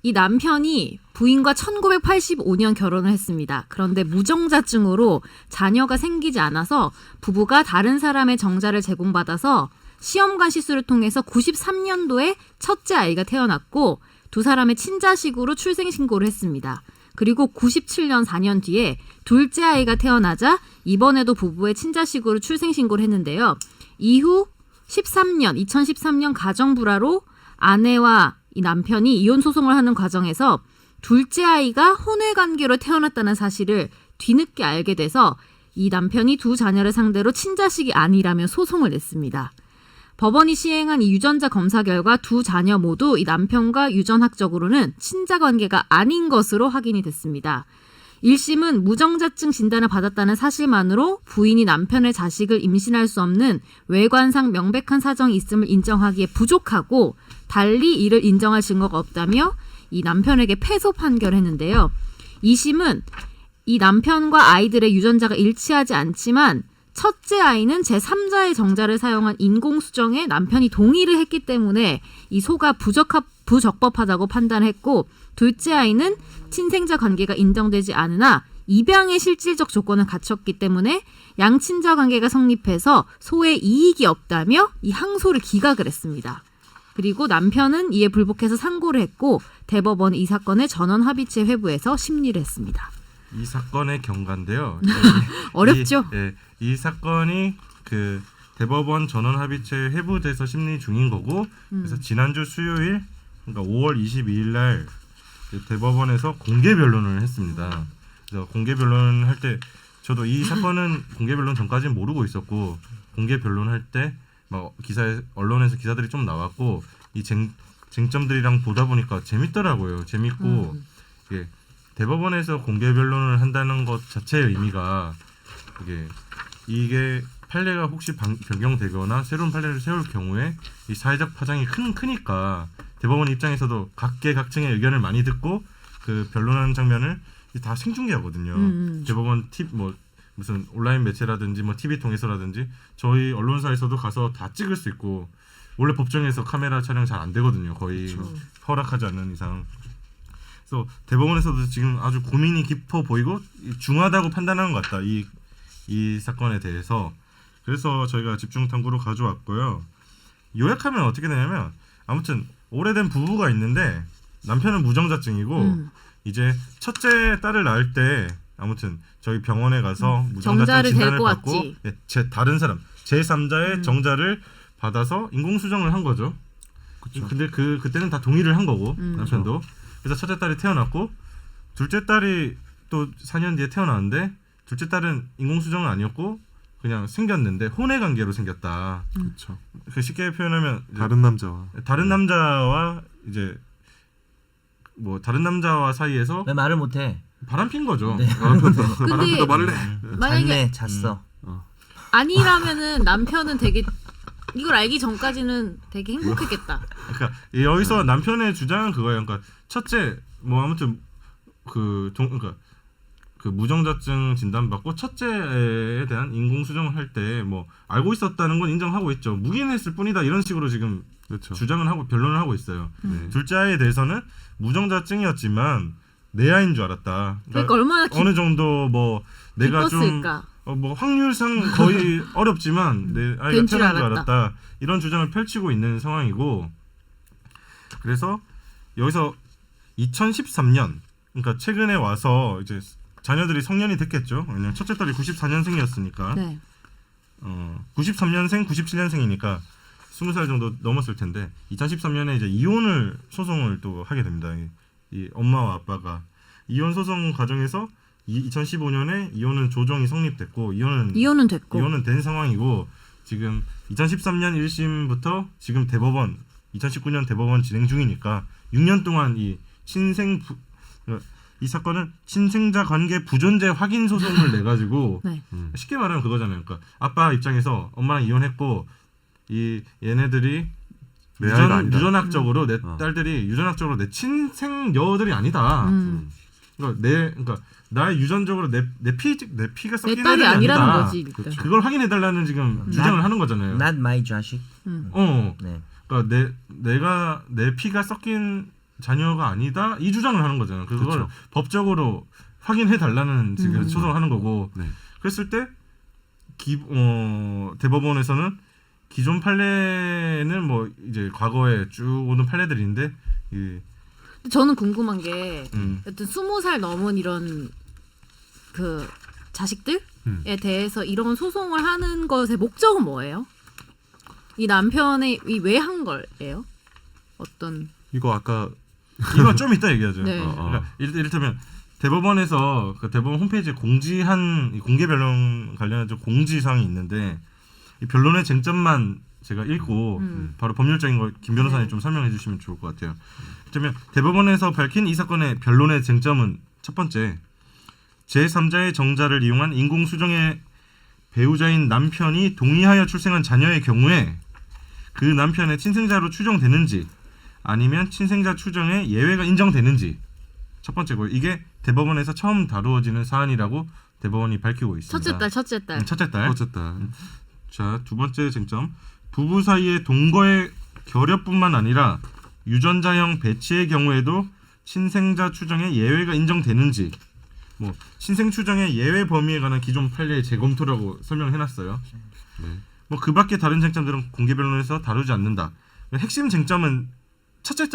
이 남편이 부인과 1985년 결혼을 했습니다. 그런데 무정자증으로 자녀가 생기지 않아서 부부가 다른 사람의 정자를 제공받아서 시험관 시술을 통해서 93년도에 첫째 아이가 태어났고 두 사람의 친자식으로 출생신고를 했습니다. 그리고 97년 4년 뒤에 둘째 아이가 태어나자 이번에도 부부의 친자식으로 출생신고를 했는데요. 이후 2013년 가정불화로 아내와 이 남편이 이혼 소송을 하는 과정에서 둘째 아이가 혼외관계로 태어났다는 사실을 뒤늦게 알게 돼서 이 남편이 두 자녀를 상대로 친자식이 아니라며 소송을 냈습니다. 법원이 시행한 이 유전자 검사 결과 두 자녀 모두 이 남편과 유전학적으로는 친자 관계가 아닌 것으로 확인이 됐습니다. 1심은 무정자증 진단을 받았다는 사실만으로 부인이 남편의 자식을 임신할 수 없는 외관상 명백한 사정이 있음을 인정하기에 부족하고 달리 이를 인정할 증거가 없다며 이 남편에게 패소 판결했는데요. 2심은 이 남편과 아이들의 유전자가 일치하지 않지만 첫째 아이는 제3자의 정자를 사용한 인공수정에 남편이 동의를 했기 때문에 이 소가 부적법하다고 판단했고 둘째 아이는 친생자 관계가 인정되지 않으나 입양의 실질적 조건을 갖췄기 때문에 양친자 관계가 성립해서 소에 이익이 없다며 이 항소를 기각을 했습니다. 그리고 남편은 이에 불복해서 상고를 했고 대법원이 이 사건을 전원합의체 회부해서 심리를 했습니다. 이 사건의 경과인데요. 어렵죠? 이 사건이 그 대법원 전원합의체 회부돼서 심리 중인 거고 그래서 지난주 수요일 그러니까 5월 22일 날 대법원에서 공개 변론을 했습니다. 그래서 공개 변론 할 때 저도 이 사건은 공개 변론 전까지는 모르고 있었고 공개 변론할 때 막 기사에 언론에서 기사들이 좀 나왔고 이 쟁점들이랑 보다 보니까 재밌더라고요. 재밌고 대법원에서 공개 변론을 한다는 것 자체의 의미가 이게 판례가 혹시 변경되거나 새로운 판례를 세울 경우에 이 사회적 파장이 크니까 대법원 입장에서도 각계각층의 의견을 많이 듣고 그 변론하는 장면을 다 생중계하거든요. 대법원 무슨 온라인 매체라든지 뭐 TV 통해서라든지 저희 언론사에서도 가서 다 찍을 수 있고 원래 법정에서 카메라 촬영 잘 안 되거든요. 거의 허락하지 않는 이상. 그래서 대법원에서도 지금 아주 고민이 깊어 보이고 중하다고 판단하는 것 같다. 이 사건에 대해서. 그래서 저희가 집중 탐구로 가져왔고요. 요약하면 어떻게 되냐면 아무튼 오래된 부부가 있는데 남편은 무정자증이고 이제 첫째 딸을 낳을 때 아무튼 저희 병원에 가서 무정자증 진단을 받고 다른 사람 제3자의 정자를 받아서 인공수정을 한 거죠. 그쵸. 근데 그때는 다 동의를 한 거고 남편도. 그래서 첫째 딸이 태어났고 둘째 딸이 또 4년 뒤에 태어났는데 둘째 딸은 인공수정은 아니었고 그냥 생겼는데 혼외 관계로 생겼다. 그렇죠. 쉽게 표현하면 다른 남자와 이제 뭐 다른 남자와 사이에서 왜 말을 못해? 바람핀 거죠. 네. 바람피다 말을 해. 만약에 잤어. 아니라면은 남편은 되게 이걸 알기 전까지는 되게 행복했겠다. 그러니까 여기서 남편의 주장은 그거예요. 그러니까 첫째 뭐 아무튼 그러니까 그 무정자증 진단 받고 첫째에 대한 인공수정을 할 때 뭐 알고 있었다는 건 인정하고 있죠. 묵인했을 뿐이다 이런 식으로 지금 그렇죠. 주장을 하고 변론을 하고 있어요. 둘째 아이에 대해서는 무정자증이었지만 내 아이인 줄 알았다. 그러니까 얼마나 어느 정도 뭐 내가 기뻤을까? 좀 뭐 확률상 거의 어렵지만 내 아이가 태어난 줄 알았다. 이런 주장을 펼치고 있는 상황이고 그래서 여기서 2013년 그러니까 최근에 와서 이제 자녀들이 성년이 됐겠죠. 왜냐면 첫째 딸이 94년생이었으니까 네. 93년생, 97년생이니까 20살 정도 넘었을 텐데 2013년에 이제 이혼을 소송을 또 하게 됩니다. 이 엄마와 아빠가 이혼 소송 과정에서 2015년에 이혼은 조정이 성립됐고 이혼은 된 상황이고 지금 2013년 1심부터 지금 대법원 2019년 대법원 진행 중이니까 6년 동안 이 사건은 친생자 관계 부존재 확인 소송을 내 가지고 네. 쉽게 말하면 그거잖아요. 그러니까 아빠 입장에서 엄마랑 이혼했고 이 얘네들이 유전학적으로 내 딸들이 유전학적으로 내 친생녀들이 아니다. 그러니까 나의 유전적으로 내 피가 섞인 내 딸이 애들이 아니라는 아니다. 거지. 일단. 그걸 확인해 달라는 지금 주장을 하는 거잖아요. Not my 자식. 네. 그러니까 내가 내 피가 섞인 자녀가 아니다 이 주장을 하는 거잖아요. 그걸 그렇죠. 법적으로 확인해 달라는 지금 소송을 하는 거고. 네. 그랬을 때 대법원에서는 기존 판례는 뭐 이제 과거에 쭉 오는 판례들인데 저는 궁금한 게 여튼 20살 넘은 이런 그 자식들에 대해서 이런 소송을 하는 것의 목적은 뭐예요? 이 남편이 왜 한 거예요? 어떤 이거 아까 이건 좀 이따 얘기하죠. 네. 그러니까 이를테면 대법원에서 그 대법원 홈페이지에 공지한 이 공개 변론 관련해서 공지사항이 있는데 이 변론의 쟁점만 제가 읽고 바로 법률적인 걸 김 변호사님 좀 설명해 주시면 좋을 것 같아요. 그러면 대법원에서 밝힌 이 사건의 변론의 쟁점은 첫 번째, 제3자의 정자를 이용한 인공수정의 배우자인 남편이 동의하여 출생한 자녀의 경우에 그 남편의 친생자로 추정되는지 아니면 친생자 추정에 예외가 인정되는지 첫 번째고, 이게 대법원에서 처음 다루어지는 사안이라고 대법원이 밝히고 있습니다. 첫째 딸. 첫째 딸. 어쨌든 자, 두 번째 쟁점. 부부 사이의 동거의 결여뿐만 아니라 유전자형 배치의 경우에도 친생자 추정에 예외가 인정되는지, 뭐 친생 추정의 예외 범위에 관한 기존 판례의 재검토라고 설명해놨어요. 네. 뭐 그 밖에 다른 쟁점들은 공개 변론에서 다루지 않는다. 핵심 쟁점은 첫째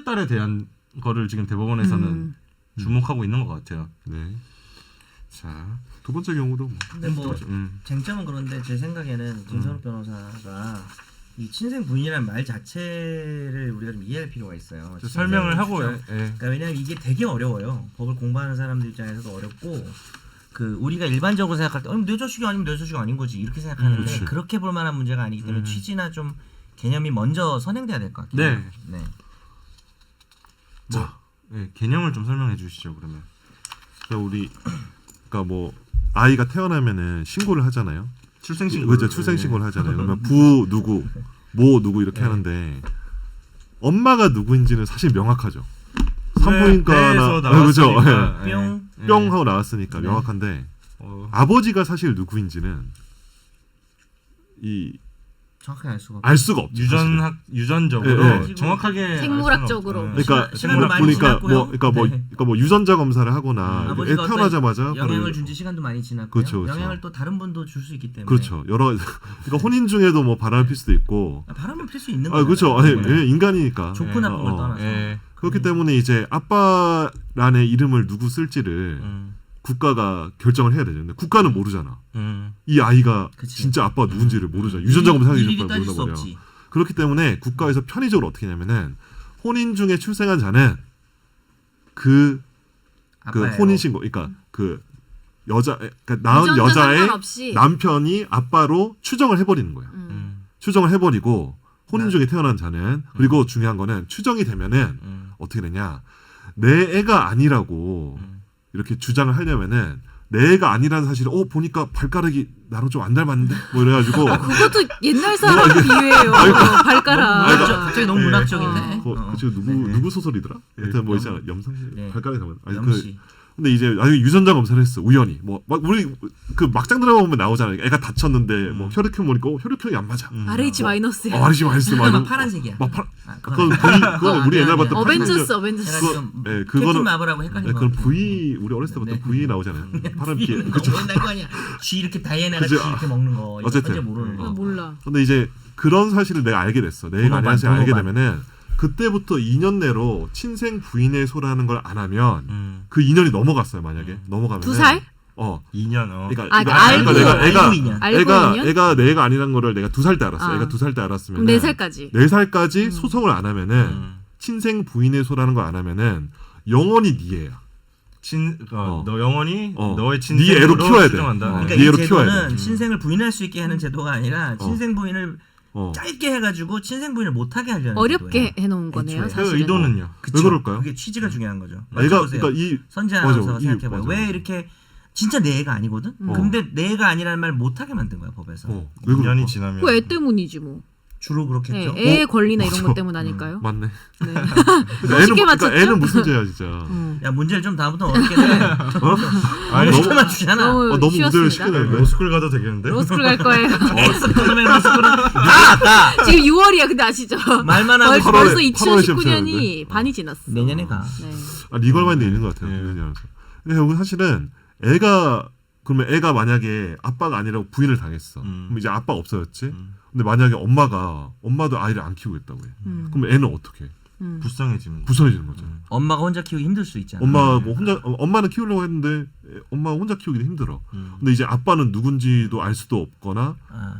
딸에 대한 거를 지금 대법원에서는 주목하고 있는 것 같아요. 네. 자, 두 번째 경우도 뭐. 근데 뭐 쟁점은 그런데 제 생각에는 김선욱 변호사가 이 친생 부인이라는 말 자체를 우리가 좀 이해할 필요가 있어요. 설명을 하고, 그러니까 왜냐하면 이게 되게 어려워요. 법을 공부하는 사람들 입장에서도 어렵고, 그 우리가 일반적으로 생각할 때 내 자식이 아니면 내 자식이 아닌 거지 이렇게 생각하는데 그렇지. 그렇게 볼 만한 문제가 아니기 때문에 취지나 좀 개념이 먼저 선행돼야 될 것 같아요. 네. 네. 자, 개념을 좀 설명해 주시죠, 그러면. 그러니까 뭐 아이가 태어나면은 신고를 하잖아요. 출생신고. 그렇죠. 출생신고를 하잖아요. 그러면 부 누구, 모 누구 이렇게 하는데 엄마가 누구인지는 사실 명확하죠. 산부인과나 그렇죠. 뿅 하고 나왔으니까 명확한데 아버지가 사실 누구인지는 정확하게 알 수가 없죠. 유전적으로 정확하게 생물학적으로. 그러니까 시간도 많이 보니까 지났고요. 그러니까 뭐 유전자 검사를 하거나 애 아버지가 태어나자마자 영향을 준 지 시간도 많이 지났고요. 그렇죠, 그렇죠. 영향을 또 다른 분도 줄 수 있기 때문에. 그렇죠. 그러니까 혼인 중에도 뭐 바람을 필 수도 있고. 바람은 필 수 있는 거죠. 그렇죠. 인간이니까. 좋고 나쁜 걸 떠나서. 그렇기 때문에 이제 아빠란의 이름을 누구 쓸지를 국가가 결정을 해야 되죠. 근데 국가는 모르잖아. 이 아이가 그치. 진짜 아빠 누군지를 모르잖아. 유전자 검사하기 일일이 전까지 따질 수 모른다 없지. 말이야. 그렇기 때문에 국가에서 편의적으로 어떻게 하냐면은 혼인 중에 출생한 자는 그 아빠예요. 혼인 신고, 그러니까 그 그러니까 낳은 유전자 여자의 상관없이. 남편이 아빠로 추정을 해버리는 거야. 추정을 해버리고 혼인 네. 중에 태어난 자는, 그리고 중요한 거는 추정이 되면은 어떻게 되냐, 내 애가 아니라고 이렇게 주장을 하려면은 내 애가 아니라는 사실을 보니까 발가락이 나랑 좀 안 닮았는데 뭐 이래가지고 그것도 옛날 사람 비유예요. 발가락. 갑자기 너무 문학적인데. 그 지금 누구 소설이더라? 하여튼 뭐 있잖아, 염상씨 발가락이 닮았. 염씨. 근데 이제 나중에 유전자 검사를 했어, 우연히. 뭐 막 우리 그 막장 드라마 보면 나오잖아요. 애가 다쳤는데 뭐 혈액형 보니까 혈액형이 안 맞아. RH 마이너스야. RH 마이너스 막 파란색이야. 그건 우리 옛날 봤던 어벤져스. 그거는 마블하고 헷갈린 거. 그건 V, 우리 어렸을 때 봤던 V 나오잖아요. 파란 피. 그렇죠. 옛날 거 아니야. 쥐 이렇게 다이애나가 쥐 이렇게 먹는 거. 어쨌든. 이거 모르는 거. 몰라. 근데 이제 그런 사실을 내가 알게 됐어. 내가 아니라는 사실을 알게 되면은 그때부터 2년 내로 친생 부인의 소라는 걸 안 하면 그 2년이 넘어갔어요. 만약에 넘어가면 2살? 2년. 그러니까 알고 애가 내 애가 아니라는 거를 내가 2살 때 알았어. 애가 2살 때 알았으면 4살까지. 4살까지 소송을 안 하면은 친생 부인의 소라는 걸 안 하면은 영원히 네 애야. 너 영원히 너의 네 친생으로 애로 키워야 돼. 추정한다. 그러니까 네 이 애로 키워야 제도는 돼. 친생을 부인할 수 있게 하는 제도가 아니라 친생 부인을 짧게 해가지고 친생 부인을 못하게 하려는 어렵게 제도예요. 해놓은 거네요. 애초에. 그 사실은. 의도는요. 왜 그럴까요? 그게 취지가 중요한 거죠. 애가 맞춰보세요. 그러니까 선재 아나운서가 맞아, 생각해봐요. 맞아. 왜 이렇게 진짜 내 애가 아니거든? 근데 내 애가 아니라는 말 못하게 만든 거야 법에서. 왜 2년이 그럴까? 지나면 그 애 때문이지 뭐. 주로 그렇겠죠. 애의 권리나 이런 맞아. 것 때문 아닐까요? 맞네. 네. 애는 맞췄죠? 애는 무슨 죄야 진짜. 야 문제를 좀 다음부터 어렵게 내. 아니, 쉽게 맞추잖아. 너무 너무 무대를 쉬웠습니다. 시키네. 로스쿨 가도 되겠는데? 로스쿨 갈 거예요. 그러면 다 지금 6월이야. 근데 아시죠? 말만 하고 팔월에- 벌써 8월에 시험 2019년이 반이 지났어. 내년에 가. 네. 리걸마인드 있는 것 같아요. 내년이라서. 근데 결국 사실은 그러면 애가 만약에 아빠가 아니라고 부인을 당했어. 그럼 이제 아빠가 없어졌지. 근데 만약에 엄마도 아이를 안 키우겠다고 해. 그럼 애는 어떻게 해? 불쌍해지는 거. 불쌍해지는 거죠. 엄마가 혼자 키우기 힘들 수 있잖아. 엄마는 키우려고 했는데 엄마가 혼자 키우기도 힘들어. 근데 이제 아빠는 누군지도 알 수도 없거나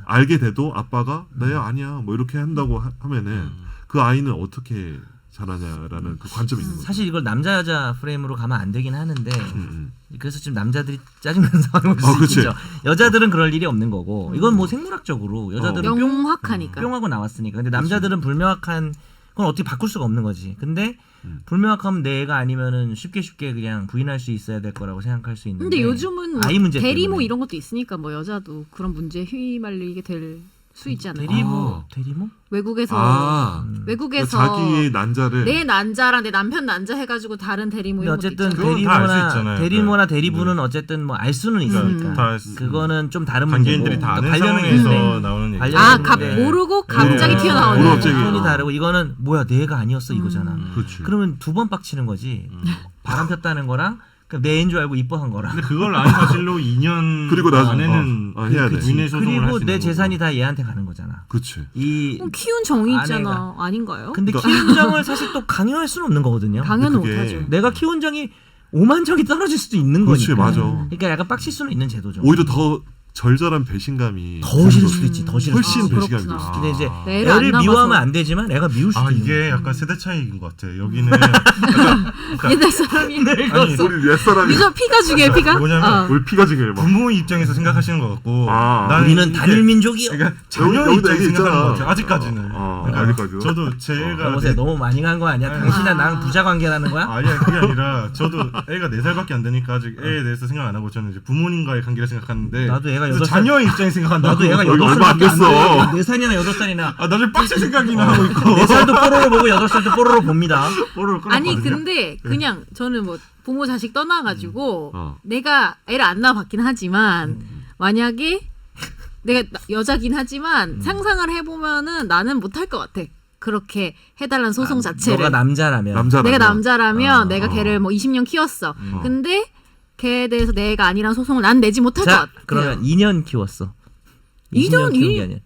알게 돼도 아빠가 나야 아니야 뭐 이렇게 한다고 하면은 그 아이는 어떻게 잘하냐라는 그 관점이 있는 거죠. 사실 이걸 남자 여자 프레임으로 가면 안 되긴 하는데 음. 그래서 지금 남자들이 짜증나는 상황이 올 수 그치. 있죠. 여자들은 그럴 일이 없는 거고 이건 뭐 생물학적으로 여자들은 명확하니까. 뿅하고 나왔으니까. 근데 남자들은 불명확한 건 어떻게 바꿀 수가 없는 거지. 근데 불명확하면 내 애가 아니면은 쉽게 그냥 부인할 수 있어야 될 거라고 생각할 수 있는데. 근데 요즘은 아이 문제 대리모 때문에. 이런 것도 있으니까 뭐 여자도 그런 문제에 휘말리게 될 수 있지 않나요? 대리모? 외국에서 그러니까 외국에서 자기의 난자를 내 난자랑 내 남편 난자 해가지고 다른 대리모 근데 이런 것도 어쨌든 있잖아요. 그건 다알수 있잖아요. 대리모나 네. 대리부는 어쨌든 뭐 알 수는 있으니까 다 그거는 좀 다른 문제고. 관계인들이 다 아는 관련은 상황에서 있는데 나오는 얘기. 관련은 아, 있는데. 모르고 갑자기 네. 튀어나오는. 모르고 갑자기. 톤이 다르고 이거는 뭐야 내 애가 아니었어 이거잖아. 그렇지. 그러면 두 번 빡치는 거지. 바람 폈다는 거랑 그냥 내 애인 줄 알고 이뻐한 거랑. 근데 그걸 아닌 사실로 2년 그리고 나중에 안에는 해야 돼. 부인의 소송을 할 그리고 수 내 있는 재산이 다 얘한테 가는 거잖아. 그렇지. 이 키운 정이 있잖아. 아내가. 아닌가요? 근데 그러니까- 키운 정을 사실 또 강요할 수는 없는 거거든요. 강요는 그게- 못하죠. 내가 키운 정이 5만 정이 떨어질 수도 있는 그렇지, 거니까. 맞아. 그러니까 약간 빡칠 수는 있는 제도죠. 오히려 더 절절한 배신감이 더 싫을 수도 있지. 더 싫을 훨씬 수도 있지. 배신감이 그렇구나. 들어. 근데 이제 네, 애를 안 애를 낳아서. 미워하면 안 되지만 애가 미울 수도 아 있는 이게 거지. 약간 세대 차이인 것 같아. 여기는 옛날 사람이 아니 우리 옛사람이 유저 피가 중요해 피가. 뭐냐면 우리 피가 지게 막. 부모 입장에서 생각하시는 것 같고 나는 우리는 이게 단일 민족이요. 그러니까 자녀 여기도 입장에서 애기 생각하는 있잖아. 것 같아요. 아직까지는. 아직까지요? 저도 제가 여보세요. 너무 많이 간 거 아니야? 당신이랑 나랑 부자 관계라는 거야? 아니야 그게 아니라 저도 애가 4살밖에 안 되니까 아직 애에 대해서 생각 안 하고 저는 이제 부모님과의 관계를 생각하는데 나도 애가 그래서 8살 자녀의 입장에 생각한다. 나도 애가 얼마 안 8살밖에 안 됐어. 돼. 4살이나 8살이나 아 나중에 빡칠 생각이나 하고 있고 4살도 뽀로로 보고 8살도 뽀로로 봅니다. 뽀로로 아니 끊었거든요. 근데 그냥 저는 뭐 부모 자식 떠나가지고 어. 내가 애를 안 낳아봤긴 하지만 만약에 내가 여자긴 하지만 상상을 해보면은 나는 못할 것 같아. 그렇게 해달라는 소송 자체를. 너가 남자라면 남자라면. 내가 남자라면 어, 내가 어. 걔를 뭐 20년 키웠어. 근데 걔에 대해서 내 애가 아니란 소송을 난 내지 못할 것 자, 같아. 그러면 2년 키웠어. 2년, 20년 키운 게 아니야.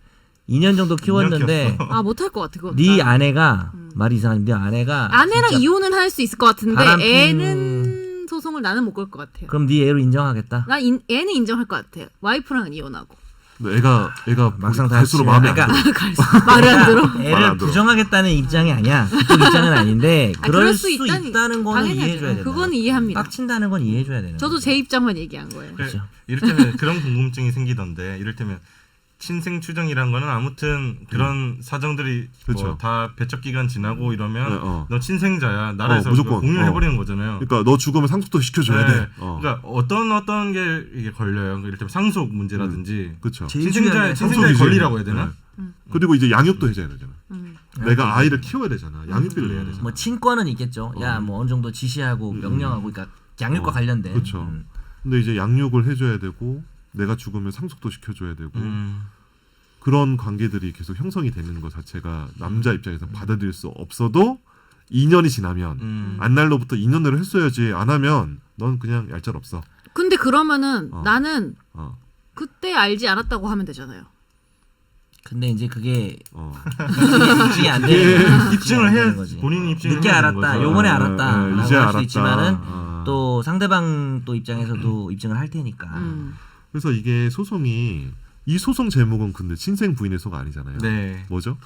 2년 정도 키웠는데 키웠어. 아 못할 것 같아. 그거. 네 아내가 말이 이상한데 네 아내가 아내랑 진짜- 이혼은 할 수 있을 것 같은데 바람 애는 소송을 나는 못 걸 것 같아요. 그럼 네 애로 인정하겠다. 난 애는 인정할 것 같아요. 와이프랑은 이혼하고. 근데 애가 막상 다 갈수록 합치면- 마음에 안 그러니까 들어. 말을 안 들어. 말 애를 안 들어. 부정하겠다는 입장이 아니야. 그쪽 입장은 아닌데 아, 그럴 수 있다는 거는 당연히 이해해줘야 하죠. 된다. 그건 이해합니다. 빡친다는 건 이해해줘야 되는 저도 거죠. 제 입장만 얘기한 거예요. 그렇죠. 이를테면 그런 궁금증이 생기던데 이를테면 친생 추정이란 거는 아무튼 그런 사정들이 그쵸. 뭐 다 배척 기간 지나고 이러면 네, 어. 너 친생자야 나라에서 무조건. 공유를 해버리는 거잖아요. 그러니까 너 죽으면 상속도 시켜줘야 네. 돼. 그러니까 어떤 게 이게 걸려요. 이를테면 상속 문제라든지 그렇죠. 제일 중요한 게 친생자의 상속이지. 권리라고 해야 되나? 네. 그리고 이제 양육도 해줘야 되잖아. 내가 아이를 키워야 되잖아. 양육비를 내야 되잖아. 뭐 친권은 있겠죠. 야 뭐 어느 정도 지시하고 명령하고 그러니까 양육과 관련된. 그렇죠. 근데 이제 양육을 해줘야 되고 내가 죽으면 상속도 시켜줘야 되고 그런 관계들이 계속 형성이 되는 것 자체가 남자 입장에서 받아들일 수 없어도 2년이 지나면 안날로부터 2년 내로 했어야지 안 하면 넌 그냥 얄짤없어. 근데 그러면은 어. 나는 어. 그때 알지 않았다고 하면 되잖아요. 근데 이제 그게 어. 입증이 안 되는 입증을 되는 해야 거지. 본인이 입증을 늦게 해야 되는 알았다. 거죠. 요번에 알았다. 이제 라고 할 알았다. 수도 있지만은 어. 또 상대방 또 입장에서도 입증을 할 테니까. 그래서 이게 소송이 이 소송 제목은 근데 친생 부인의 소가 아니잖아요. 네. 뭐죠?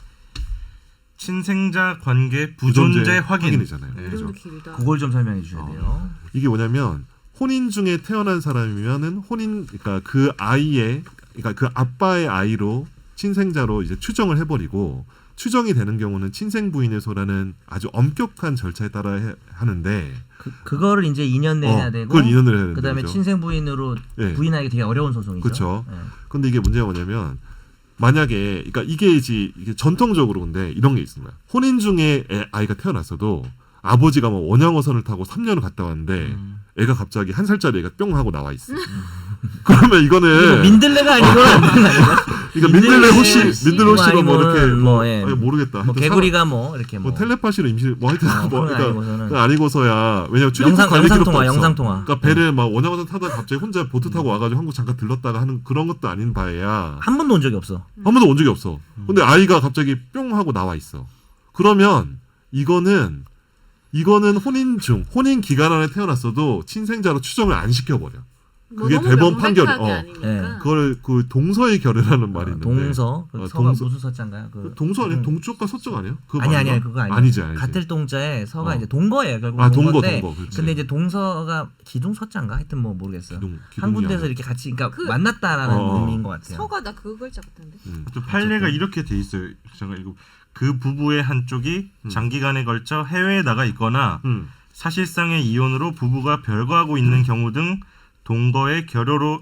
친생자 관계 부존재 확인. 확인이잖아요. 네. 그죠? 이름도 길다. 그걸 좀 설명해 주셔야 돼요. 이게 뭐냐면 혼인 중에 태어난 사람이면은 그러니까 그 아이의 그러니까 그 아빠의 아이로 친생자로 이제 추정을 해버리고 추정이 되는 경우는 친생 부인의 소라는 아주 엄격한 절차에 따라 하는데 그거를 이제 2년 내에 해야 되고 그걸 2년을 해야 되는 그다음에 거죠. 친생 부인으로 예. 부인하기 되게 어려운 소송이죠. 그렇죠. 예. 근데 이게 문제가 뭐냐면 만약에 그러니까 이게 전통적으로 근데 이런 게 있습니다. 혼인 중에 아이가 태어났어도 아버지가 뭐 원양어선을 타고 3년을 갔다 왔는데 애가 갑자기 1살짜리 애가 뿅 하고 나와 있어. 그러면 이거는 민들레가 아니고 그러니까 민들레 호시로 뭐 이렇게 뭐, 예. 아니, 모르겠다. 뭐 하여튼 개구리가 뭐 이렇게 뭐 뭐 텔레파시로 임시 뭐 하여튼 뭐 그건 아니고서는. 그러니까 아니고서야 왜냐면 출입국 관리 영상 기록도 통화, 없어. 영상 통화. 그러니까 배를 막 원양어선 타다가 갑자기 혼자 보트 타고 와가지고 한국 잠깐 들렀다가 하는 그런 것도 아닌 바에야 한 번도 온 적이 없어. 한 번도 온 적이 없어. 근데 아이가 갑자기 뿅 하고 나와 있어. 그러면 이거는 혼인 기간 안에 태어났어도 친생자로 추정을 안 시켜버려. 그게 너무 대법원 판결. 명백하게 아니니까. 그걸 그 동서의 결의라는 말이 있는데. 동서 그 서가 동서. 무슨 서자인가요? 그 동서 아니에요? 동쪽과 서쪽 아니에요? 그거 아니 맞나? 그거 아니에요. 아니지. 같을 동자에 서가 어. 이제 동거예요. 결국 동거 동거인데 동거. 그렇지. 근데 이제 동서가 기둥 서자인가 하여튼 뭐 모르겠어요. 기둥이 한 군데서 아니야. 이렇게 같이 그러니까 그- 만났다라는 어. 의미인 것 같아요. 서가 나 그 글자 같은데. 또 판례가 이렇게 돼 있어요. 제가 이거 그 부부의 한쪽이 장기간에 걸쳐 해외에 나가 있거나 사실상의 이혼으로 부부가 별거하고 있는 경우 등 동거의 결여로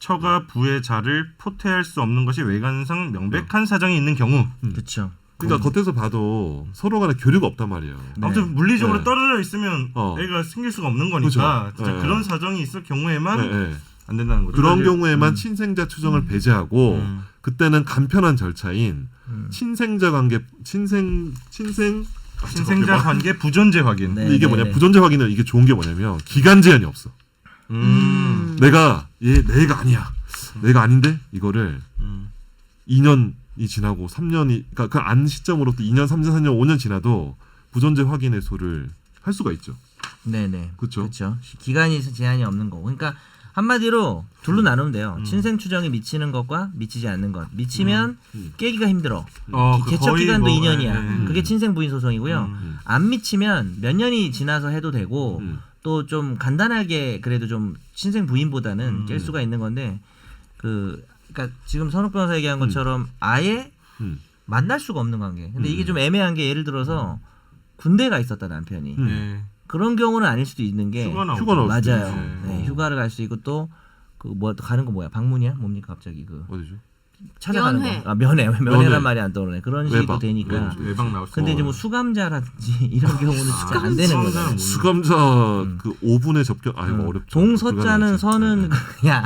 처가 부의 자를 포태할 수 없는 것이 외관상 명백한 사정이 있는 경우. 그렇죠. 그러니까 겉에서 봐도 서로 간에 교류가 없단 말이에요. 아무튼 물리적으로 네. 떨어져 있으면 애가 생길 수가 없는 거니까 그렇죠. 진짜 네. 그런 사정이 있을 경우에만 네, 네. 안 된다는 거죠. 그런 경우에만 친생자 추정을 배제하고 그때는 간편한 절차인 친생자 관계 친생자 관계 부존재 확인. 네. 근데 이게 뭐냐 부존재 확인은 이게 좋은 게 뭐냐면 기간 제한이 없어. 내가 내 애가 아니야. 내가 아닌데 이거를 2년이 지나고 3년이 그러니까 그 안 시점으로부터 2년, 3년, 4년, 5년 지나도 부존재 확인의소를 할 수가 있죠. 네네. 그쵸. 그렇죠. 기간이 제한이 없는 거고. 그러니까 한마디로 둘로 나누면 돼요. 친생 추정이 미치는 것과 미치지 않는 것. 미치면 깨기가 힘들어. 그 개척 거의 기간도 뭐, 2년이야. 그게 친생 부인 소송이고요. 안 미치면 몇 년이 지나서 해도 되고 또 좀 간단하게 그래도 좀 친생 부인보다는 깰 수가 있는 건데 그러니까 지금 선욱 변호사 얘기한 것처럼 아예 만날 수가 없는 관계. 근데 이게 좀 애매한 게 예를 들어서 군대가 있었다 남편이. 네. 그런 경우는 아닐 수도 있는 게 휴가 나오고. 휴가 나올 수도 맞아요. 있지. 네, 휴가를 갈 수 있고 또 그 뭐 가는 거 뭐야? 방문이야? 뭡니까 갑자기 그 어디죠? 찾아가는 면회. 거. 아 면회란 면회. 말이 안 떠오르네. 그런 식으로 외박. 되니까. 외박 나올 수. 근데 이제 뭐 수감자라든지 이런 경우는 진짜 안 되는 수감자. 거잖아요. 수감자 그 5분의 접견 이거 어렵죠. 동서자는 불가능하지. 서는 그냥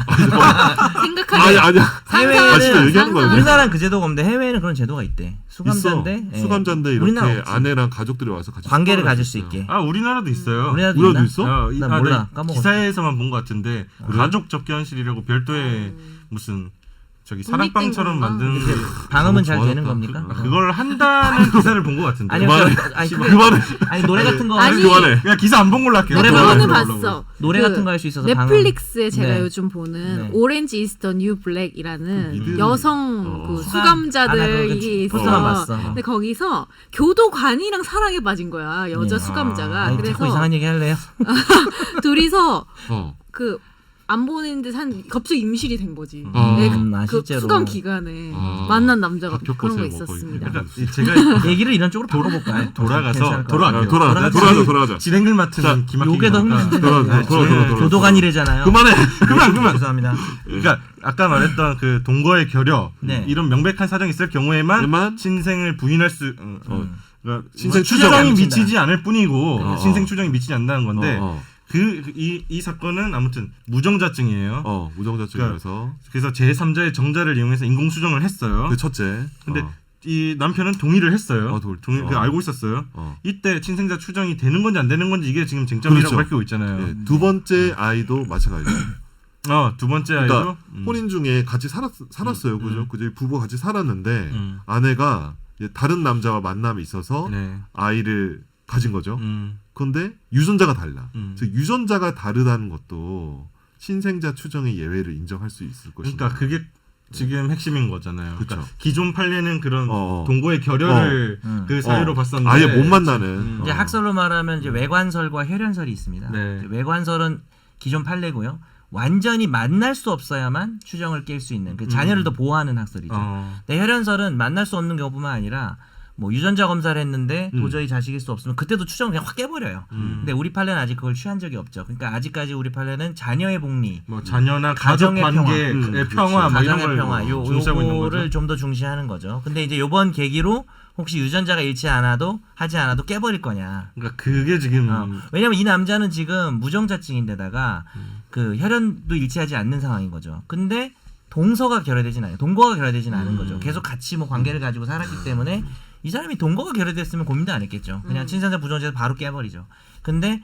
생각하기 아니야. 해외에는 진짜 얘기하는 거야. 우리나라는 그 제도가 없는데 해외에는 그런 제도가 있대. 수감자인데 있어. 수감자인데 이렇게 우리나라 없지. 아내랑 가족들이 와서 같이 관계를 숙박을 가질 수 했어요. 있게. 우리나라도 있어요. 우리나라도 우리나라도 있나? 있어? 난 몰라. 네. 까먹었어. 기사에서만 본 것 같은데 가족 접견실이라고 별도의 무슨 저기 사랑방처럼 만드는 게 방음은 잘 좋아졌다. 되는 겁니까? 그걸 한다는 기사를 본 것 같은데. 아니 그만해. 아니 그만해. 아니 노래 같은 거 아니, 그만해. 그냥 기사 안 본 걸로 할게요. 노래방은 들어보려고. 봤어. 노래 그 같은 거 할 수 있어서 넷플릭스에 제가 네. 요즘 보는 네. 오렌지 이즈 더 뉴 블랙이라는 이들- 여성 그 수감. 아, 나 수감자들이 그거 있어. 포스터만 봤어. 근데 거기서 교도관이랑 사랑에 빠진 거야. 여자 수감자가. 아니, 자꾸 그래서 이상한 얘기 할래요? 둘이서 어. 그 안 보는 듯 한 갑자기 임실이 된 거지. 아. 네, 아, 그 실제로. 수감 기간에 아. 만난 남자가 학교 그런 거 버스에 뭐 거의 있었습니다. 그러니까 제가 얘기를 이런 쪽으로 바꿔볼까요? 네, 돌아가서 괜찮을 것 돌아갈게요. 돌아가자. 진행글 맡은 김학기 요게 더 기자가 힘든데. 돌아가. 교도관이래잖아요. 그만해. 그만. 죄송합니다. 그러니까 아까 말했던 그 동거의 결여 네. 이런 명백한 사정이 있을 경우에만 그만? 친생을 부인할 수 그러니까 친생 추정이 추정. 미치지 않을 뿐이고 어. 친생 추정이 미치지 않는다는 건데 어. 이 사건은 아무튼 무정자증이에요. 무정자증에서 그래서 제3자의 정자를 이용해서 인공 수정을 했어요. 그 첫째. 근데 이 남편은 동의를 했어요. 동의. 그 알고 있었어요. 어. 이때 친생자 추정이 되는 건지 안 되는 건지 이게 지금 쟁점이라고 그렇죠. 밝히고 있잖아요. 예, 두 번째 아이도 마찬가지예요. 두 번째 아이도 그러니까 혼인 중에 같이 살았어요. 그죠? 그죠? 부부가 같이 살았는데 아내가 이제 다른 남자와 만남이 있어서 네. 아이를 가진 거죠. 그런데 유전자가 달라. 즉 유전자가 다르다는 것도 신생자 추정의 예외를 인정할 수 있을 것이다. 그러니까 그게 지금 핵심인 거잖아요. 그쵸. 그러니까 기존 판례는 그런 어. 동거의 결여를 그 사유로 봤었는데 아예 못 만나는. 이제 학설로 말하면 이제 외관설과 혈연설이 있습니다. 네. 이제 외관설은 기존 판례고요. 완전히 만날 수 없어야만 추정을 깰 수 있는 그 자녀를 더 보호하는 학설이죠. 근데 혈연설은 만날 수 없는 경우뿐만 아니라 뭐 유전자 검사를 했는데 도저히 자식일 수 없으면 그때도 추정을 그냥 확 깨버려요. 근데 우리 판례는 아직 그걸 취한 적이 없죠. 그러니까 아직까지 우리 판례는 자녀의 복리, 뭐 자녀나 가족 가정의 관계의 평화, 뭐 이런 가정의 걸 평화 중시하고 있는 거죠. 요거를 좀 더 중시하는 거죠. 근데 이제 요번 계기로 혹시 유전자가 일치 하지 않아도 깨버릴 거냐. 그러니까 그게 지금 왜냐면 이 남자는 지금 무정자증인데다가 그 혈연도 일치하지 않는 상황인 거죠. 근데 동서가 결여되진 않아요. 동거가 결여되진 않은 거죠. 계속 같이 뭐 관계를 가지고 살았기 때문에 이 사람이 동거가 결여됐으면 고민도 안 했겠죠. 그냥 친선자 부정자에서 바로 깨버리죠. 근데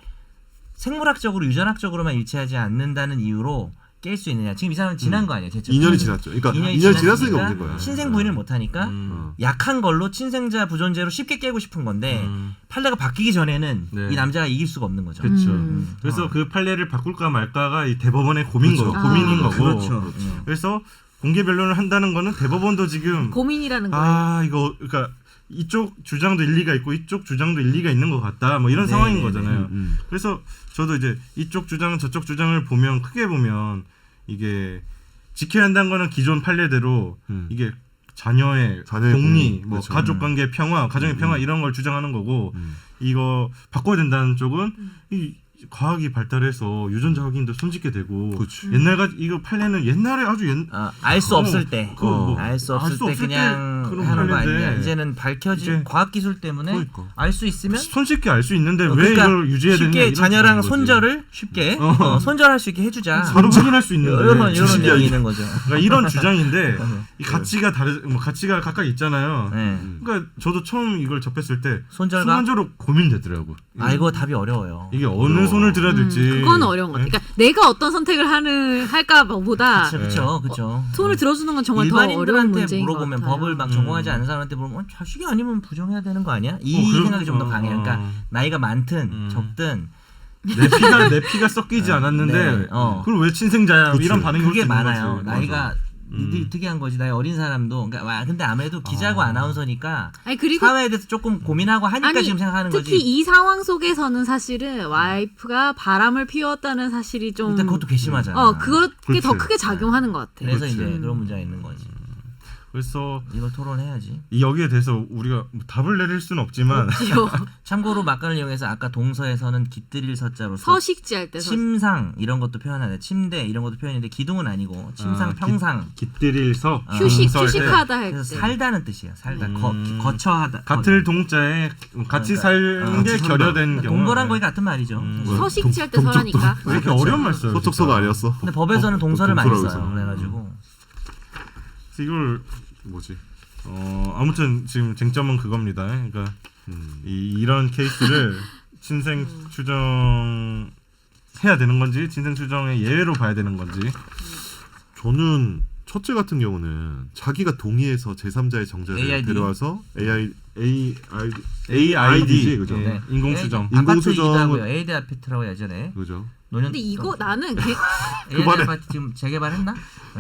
생물학적으로 유전학적으로만 일치하지 않는다는 이유로 깰 수 있느냐. 지금 이 사람은 지난 거 아니에요. 제처 2년이 지났죠. 그러니까 2년이 지났으니까 없는 거야. 신생 부인을 못 하니까 어. 약한 걸로 친생자 부존재로 쉽게 깨고 싶은 건데 판례가 바뀌기 전에는 네. 이 남자가 이길 수가 없는 거죠. 그렇죠. 음. 그래서 그 판례를 바꿀까 말까가 이 대법원의 고민인 그렇죠. 고민인 거고. 그렇죠. 그래서 공개 변론을 한다는 거는 대법원도 지금 고민이라는 거예요. 아 이거 그러니까 이쪽 주장도 일리가 있고 이쪽 주장도 일리가 있는 것 같다. 뭐 이런 네, 상황인 네, 거잖아요. 네. 그래서 저도 이제 이쪽 주장 저쪽 주장을 보면 크게 보면 이게 지켜야 한다는 거는 기존 판례대로 이게 자녀의 자녀의 복리, 복리, 뭐 그렇죠. 가족관계 평화, 가정의 평화 이런 걸 주장하는 거고 이거 바꿔야 된다는 쪽은 이 과학이 발달해서 유전자 확인도 손짓게 되고 그렇지. 옛날 이거 판례는 옛날에 아주 알 수 없을 때, 뭐 알 수 알 없을 수 때 없을 그냥 때 그런 하는 거 판례인데 아니냐. 이제는 밝혀진 이제 과학 기술 때문에 그러니까. 알 수 있으면 손쉽게 알 수 있는데 왜 그러니까 이걸 유지해야 되냐 쉽게 이런 자녀랑 주장인 거지. 손절을 쉽게 손절할 수 있게 해주자. 바로 확인할 수 있는데 이런 주식이 내용이 아니라. 있는 거죠. 그러니까 이런 주장인데 이 가치가 뭐 가치가 각각 있잖아요. 네. 그러니까 저도 처음 이걸 접했을 때 손절과 순간적으로 고민되더라고. 이거 답이 어려워요. 이게 어느 손을 들어야 될지. 그건 어려운 것 같아. 그러니까 내가 어떤 선택을 할까 보다 그렇죠. 손을 들어주는 건 정말 더 어려운 일반인들한테 문제인 것 물어보면 같아요. 법을 막 전공하지 않은 사람한테 물어보면 자식이 아니면 부정해야 되는 거 아니야? 이 그럼- 생각이 좀 더 강해요. 그러니까 나이가 많든 적든 내 피가 섞이지 않았는데 네, 그걸 왜 친생자야? 그치. 이런 반응이 올 그게 수 있는 많아요. 거지. 나이가 니들이 특이한 거지. 나이 어린 사람도. 그러니까 근데 아무래도 기자고 아나운서니까 아니 그리고 사회에 대해서 조금 고민하고 하니까 아니, 지금 생각하는 특히 거지. 이 상황 속에서는 사실은 와이프가 바람을 피웠다는 사실이 좀 일단 그것도 괘씸하잖아. 그게 더 그렇지. 크게 작용하는 것 같아. 그래서 그렇지. 이제 그런 문제가 있는 거지. 그래서 이걸 토론해야지. 여기에 대해서 우리가 뭐 답을 내릴 수는 없지만 참고로 막간을 이용해서 아까 동서에서는 깃들일 서자로 서식지 할 때 침상 이런 것도 표현하네. 침대 이런 것도 표현인데 기둥은 아니고 침상, 평상. 깃들일서 휴식하다 할 때. 그래서 살다는 뜻이야. 살다. 거처하다. 같을 동자에 같이 사는 게 결여된 경우. 동거란 거의 같은 말이죠. 서식지 할 때 서라니까. 왜 이렇게 어려운 말 써요? 소속서가 진짜? 아니었어. 근데 법에서는 동서를 많이 동서라고 써요. 있어요. 그래가지고 그래서 이걸 뭐지? 아무튼 지금 쟁점은 그겁니다. 그러니까 이런 케이스를 친생 추정 해야 되는 건지 친생 추정의 예외로 봐야 되는 건지. 저는 첫째 같은 경우는 자기가 동의해서 제3자의 정자를 AID. 데려와서 AID 그죠? 예, 네. 인공수정. 인공수정은- 아파트이기도 하고요. 에이드 아파트라고 예전에 그죠? 노년. 근데 이거 나는 에이드 아파트 지금 재개발했나?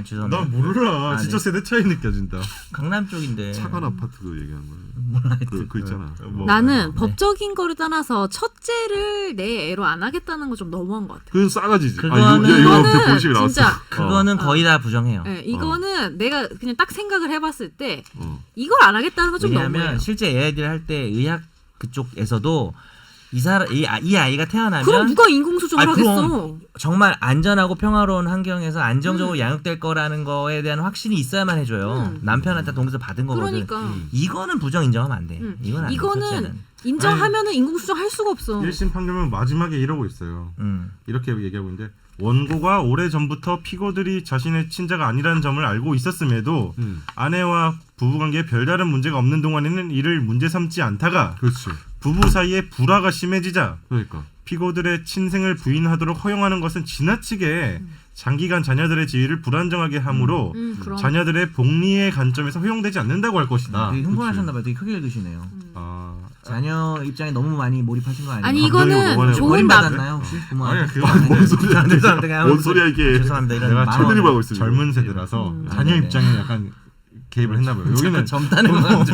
죄송합니다. 난 몰라. 아, 진짜 네. 세대 차이 느껴진다. 강남 쪽인데. 차관 아파트 그 얘기하는 거예요. 몰라. 그 있잖아. 뭐, 나는 네. 법적인 거를 떠나서 첫째를 내 애로 안 하겠다는 거 좀 너무한 것 같아. 그건 싸가지지. 그거는- 이거 그거는 본식이 나왔어. 진짜 그거는 거의 다 부정해요. 네, 이거는 내가 그냥 딱 생각을 해봤을 때 어. 이걸 안 하겠다는 건 좀 너무해요. 왜냐하면 실제 AID를 할 때 의학 그쪽에서도 이 아이가 태어나면 그럼 누가 인공수정을 아, 그럼. 하겠어? 정말 안전하고 평화로운 환경에서 안정적으로 양육될 거라는 거에 대한 확신이 있어야만 해줘요. 남편한테 동의서 받은 거거든. 그러니까 이거는 부정 인정하면 안 돼. 이건 안 돼. 이거는 첫째는. 인정하면은 인공수정 할 수가 없어. 1심 판결문 마지막에 이러고 있어요. 음. 이렇게 얘기하고 있는데 원고가 오래전부터 피고들이 자신의 친자가 아니라는 점을 알고 있었음에도 아내와 부부관계에 별다른 문제가 없는 동안에는 이를 문제 삼지 않다가 그렇지. 부부 사이에 불화가 심해지자 그러니까. 피고들의 친생을 부인하도록 허용하는 것은 지나치게 장기간 자녀들의 지위를 불안정하게 하므로 그럼. 자녀들의 복리의 관점에서 허용되지 않는다고 할 것이다. 되게 흥분하셨나봐요. 되게 크게 읽으시네요. 아, 자녀 입장에 너무 많이 몰입하신 거 아니에요? 아니 감정이 이거는 너무 좋은 어린 남 받았나요 혹시? 아니 부모한테? 그거 뭔 소리야? 죄송합니다. 그냥 뭔 소리야 이게? 죄송합니다. 이런 내가 만원. 차들이 하고 있어요. 젊은 세대라서 자녀 네네. 입장에 약간 개입을 했나 봐요. 여기는 젊다는 건